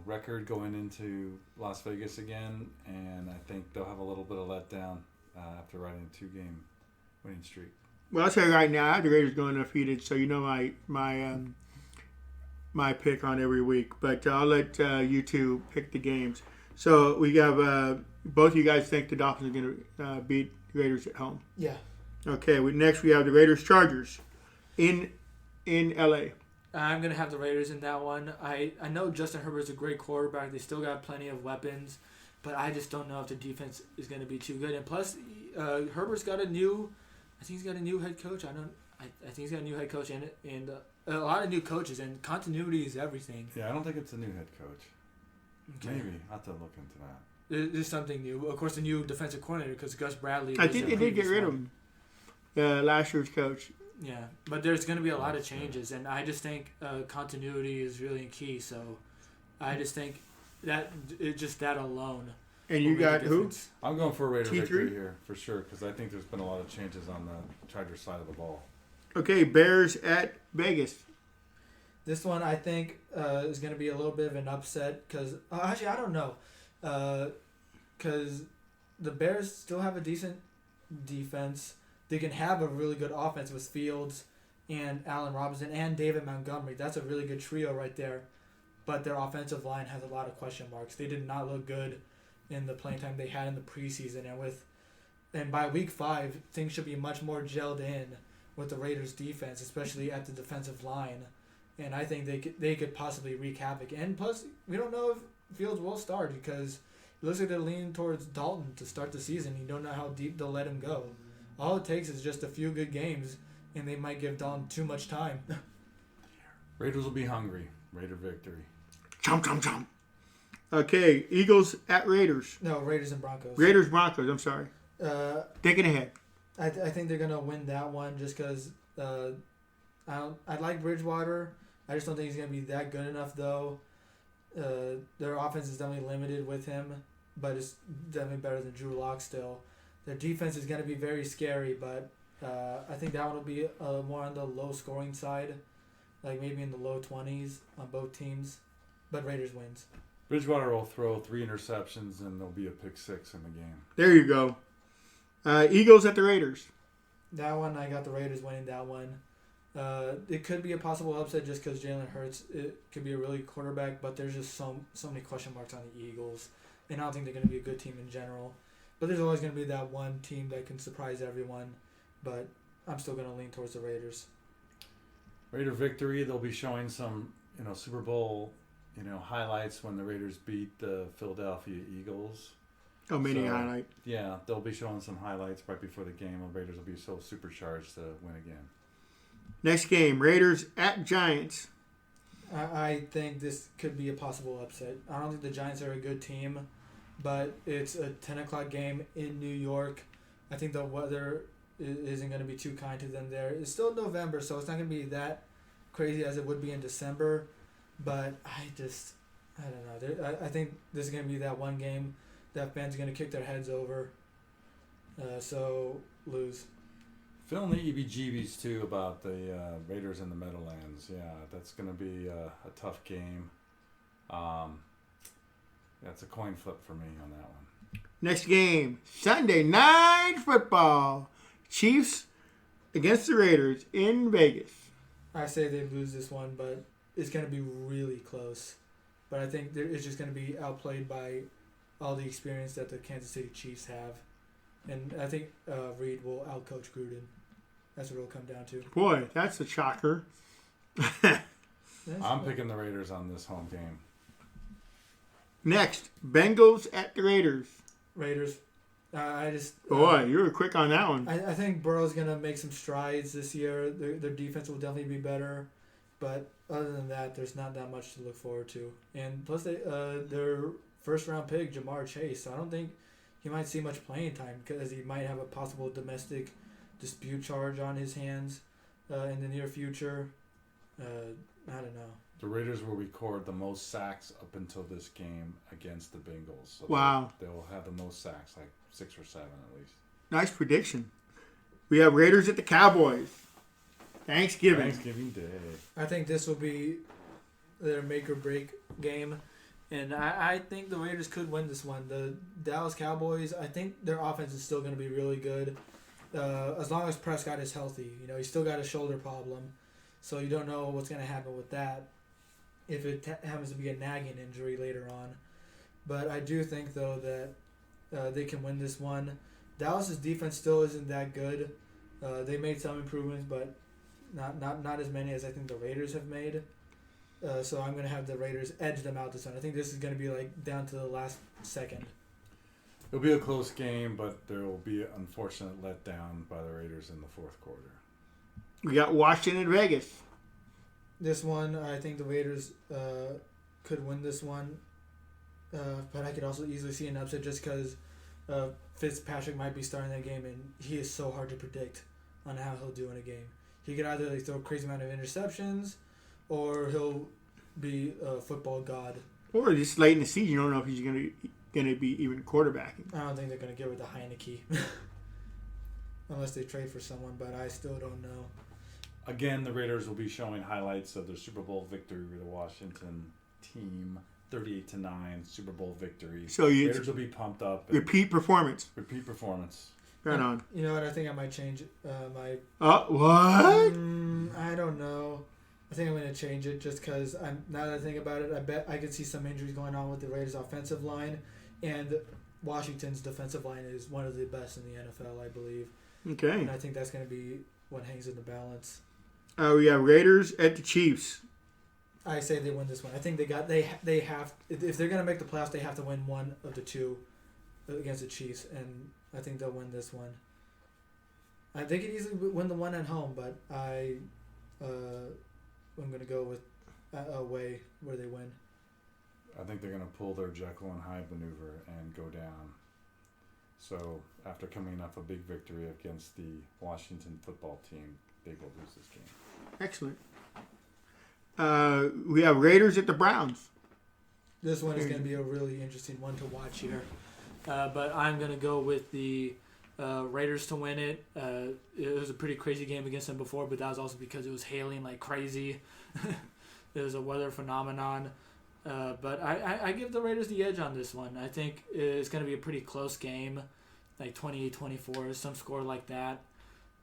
record going into Las Vegas again, and I think they'll have a little bit of letdown after riding a 2-game winning streak. Well, I'll say right now, I have the Raiders going undefeated, so you know my pick on every week. But I'll let you two pick the games. So we have both of you guys think the Dolphins are going to beat the Raiders at home. Yeah. Okay. Next we have the Raiders-Chargers in L.A. I'm going to have the Raiders in that one. I know Justin Herbert's a great quarterback. They still got plenty of weapons, but I just don't know if the defense is going to be too good. And plus, Herbert's got a new head coach. I think he's got a new head coach and a lot of new coaches, and continuity is everything. Yeah, I don't think it's a new head coach. Okay. Maybe. I'll have to look into that. There's something new. Of course, the new defensive coordinator, because Gus Bradley. I think they did get rid of him. Last year's coach. Yeah, but there's going to be a lot of changes, and I just think continuity is really key. So, I just think that that alone. And you got who? I'm going for a Raider T3? victory here for sure because I think there's been a lot of changes on the Chargers side of the ball. Okay, Bears at Vegas. This one I think is going to be a little bit of an upset because actually I don't know, because the Bears still have a decent defense. They can have a really good offense with Fields and Allen Robinson and David Montgomery. That's a really good trio right there. But their offensive line has a lot of question marks. They did not look good in the playing time they had in the preseason, and by week 5 things should be much more gelled in with the Raiders defense, especially at the defensive line. And I think they could possibly wreak havoc. And plus, we don't know if Fields will start because it looks like they're leaning towards Dalton to start the season. You don't know how deep they'll let him go. All it takes is just a few good games, and they might give Dalton too much time. Raiders will be hungry. Raider victory. Chomp, chomp, chomp. Okay, Eagles at Raiders. No, Raiders and Broncos. Raiders-Broncos, I'm sorry. Thinking ahead. I think they're going to win that one just because I like Bridgewater. I just don't think he's going to be that good enough, though. Their offense is definitely limited with him, but it's definitely better than Drew Lock still. Their defense is going to be very scary, but I think that one will be more on the low-scoring side, like maybe in the low 20s on both teams, but Raiders wins. Bridgewater will throw 3 interceptions and there'll be a pick 6 in the game. There you go. Eagles at the Raiders. That one, I got the Raiders winning that one. It could be a possible upset just because Jalen Hurts, it could be a really quarterback, but there's just so many question marks on the Eagles. And I don't think they're going to be a good team in general. But there's always going to be that one team that can surprise everyone. But I'm still going to lean towards the Raiders. Raider victory. They'll be showing some, Super Bowl, highlights when the Raiders beat the Philadelphia Eagles. Oh, mini highlight. Yeah, they'll be showing some highlights right before the game. The Raiders will be so supercharged to win again. Next game, Raiders at Giants. I think this could be a possible upset. I don't think the Giants are a good team, but it's a 10 o'clock game in New York. I think the weather isn't going to be too kind to them there. It's still November, so it's not going to be that crazy as it would be in December. But I don't know. I think this is going to be that one game that fans are going to kick their heads over. So lose. Feeling the EBGBs too about the Raiders in the Meadowlands. Yeah, that's going to be a tough game. That's a coin flip for me on that one. Next game, Sunday Night Football. Chiefs against the Raiders in Vegas. I say they lose this one, but it's going to be really close. But I think it's just going to be outplayed by all the experience that the Kansas City Chiefs have. And I think Reed will outcoach Gruden. That's what it'll come down to. Boy, that's a shocker. I'm picking the Raiders on this home game. Next, Bengals at the Raiders. Raiders. Boy, you were quick on that one. I think Burrow's going to make some strides this year. Their defense will definitely be better. But other than that, there's not that much to look forward to. And plus, their first-round pick, Jamar Chase, so I don't think he might see much playing time because he might have a possible domestic dispute charge on his hands in the near future. I don't know. The Raiders will record the most sacks up until this game against the Bengals. So wow. They'll have the most sacks, like 6 or 7 at least. Nice prediction. We have Raiders at the Cowboys. Thanksgiving Day. I think this will be their make or break game. And I think the Raiders could win this one. The Dallas Cowboys, I think their offense is still going to be really good. As long as Prescott is healthy. He's still got a shoulder problem. So you don't know what's going to happen with that if it happens to be a nagging injury later on. But I do think, though, that they can win this one. Dallas's defense still isn't that good. They made some improvements, but not as many as I think the Raiders have made. So I'm going to have the Raiders edge them out this one. I think this is going to be down to the last second. It'll be a close game, but there will be an unfortunate letdown by the Raiders in the fourth quarter. We got Washington and Vegas. This one, I think the Raiders could win this one. But I could also easily see an upset just because Fitzpatrick might be starting that game, and he is so hard to predict on how he'll do in a game. He could either throw a crazy amount of interceptions, or he'll be a football god. Or just late in the season, you don't know if he's going to be even quarterbacking. I don't think they're going to give it to Heineke. Unless they trade for someone, but I still don't know. Again, the Raiders will be showing highlights of their Super Bowl victory with the Washington team. 38-9 Super Bowl victory. So Raiders will be pumped up. Repeat performance. Right on. You know what? I think I might change my... What? I don't know. I think I'm going to change it just because now that I think about it, I bet I could see some injuries going on with the Raiders' offensive line, and Washington's defensive line is one of the best in the NFL, I believe. Okay. And I think that's going to be what hangs in the balance. We have Raiders at the Chiefs. I say they win this one. I think they have, if they're going to make the playoffs, they have to win one of the two against the Chiefs, and I think they'll win this one. They could easily win the one at home, but I'm going to go with away where they win. I think they're going to pull their Jekyll and Hyde maneuver and go down. So after coming off a big victory against the Washington football team, they will lose this game. Excellent. We have Raiders at the Browns. This one is going to be a really interesting one to watch here. But I'm going to go with the Raiders to win it. It was a pretty crazy game against them before, but that was also because it was hailing like crazy. It was a weather phenomenon. But I give the Raiders the edge on this one. I think it's going to be a pretty close game. like 28-24, some score like that.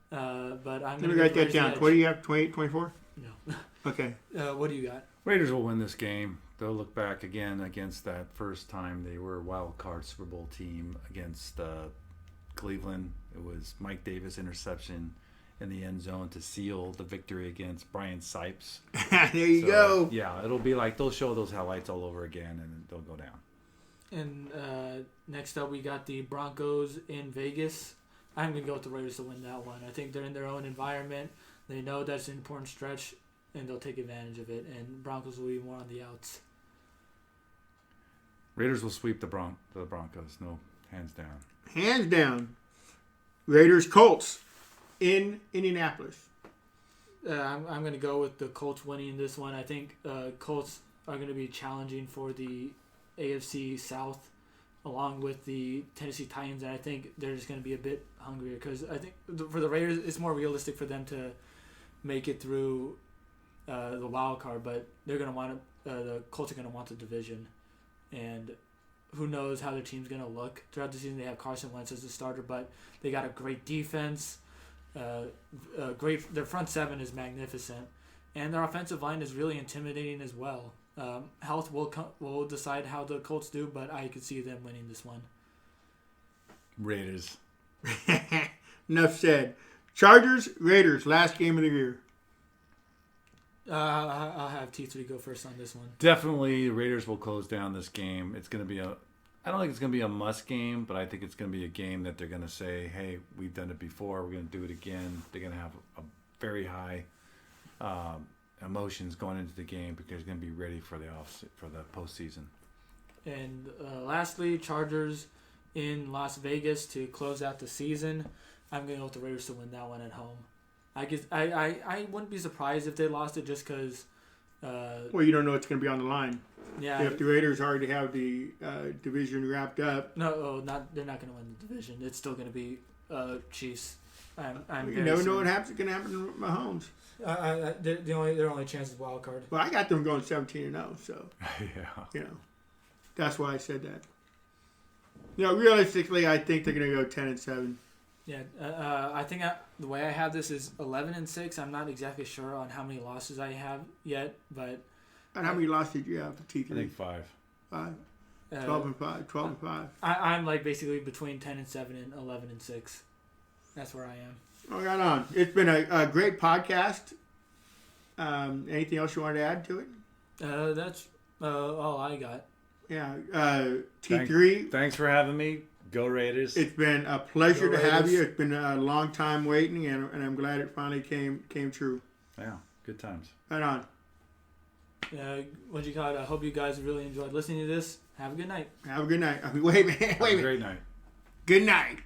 But I'm Let me going write to that down. What do you have? 28, 24? No. Okay. What do you got? Raiders will win this game. They'll look back again against that first time they were a wild card Super Bowl team against Cleveland. It was Mike Davis interception in the end zone to seal the victory against Brian Sipes. There you go. Yeah, it'll be like they'll show those highlights all over again, and they'll go down. And next up, we got the Broncos in Vegas. I'm going to go with the Raiders to win that one. I think they're in their own environment. They know that's an important stretch, and they'll take advantage of it. And Broncos will be more on the outs. Raiders will sweep the Broncos. No, hands down. Hands down. Raiders, Colts in Indianapolis. I'm going to go with the Colts winning this one. I think Colts are going to be challenging for the AFC South along with the Tennessee Titans, and I think they're just going to be a bit hungrier because I think for the Raiders, it's more realistic for them to make it through the wild card, but they're going to want the Colts are going to want the division, and who knows how their team's going to look throughout the season. They have Carson Wentz as the starter, but they got a great defense. Their front seven is magnificent, and their offensive line is really intimidating as well. Health will decide how the Colts do, but I could see them winning this one. Raiders. Enough said. Chargers, Raiders, last game of the year. I'll have T3 go first on this one. Definitely, the Raiders will close down this game. It's going to be I don't think it's going to be a must game, but I think it's going to be a game that they're going to say, hey, we've done it before. We're going to do it again. They're going to have a very high emotions going into the game because they're going to be ready for the postseason. And lastly, Chargers in Las Vegas to close out the season. I'm going to go with the Raiders to win that one at home. I wouldn't be surprised if they lost it just because... well, you don't know what's going to be on the line. Yeah. If the Raiders already have the division wrapped up. No, they're not going to win the division. It's still going to be Chiefs. You never know what's going to happen to Mahomes. Their only chance is wild card. Well, I got them going 17-0, so Yeah. That's why I said that. Realistically, I think they're going to go 10-7. Yeah, I think the way I have this is 11-6. I'm not exactly sure on how many losses I have yet, but. And how many losses did you have for T3? I think 5. 5. 12-5. 12-5. I'm like basically between 10-7 and 11-6. That's where I am. Oh, right on. It's been a great podcast. Anything else you wanted to add to it? That's all I got. Yeah. T3. Thanks for having me. Go Raiders. It's been a pleasure Go to have Raiders. you. It's been a long time waiting, and I'm glad it finally came true. Yeah, good times. Right on. What you call it? I hope you guys really enjoyed listening to this. Have a good night. Have a good night. Wait a minute. Have a great night. Good night.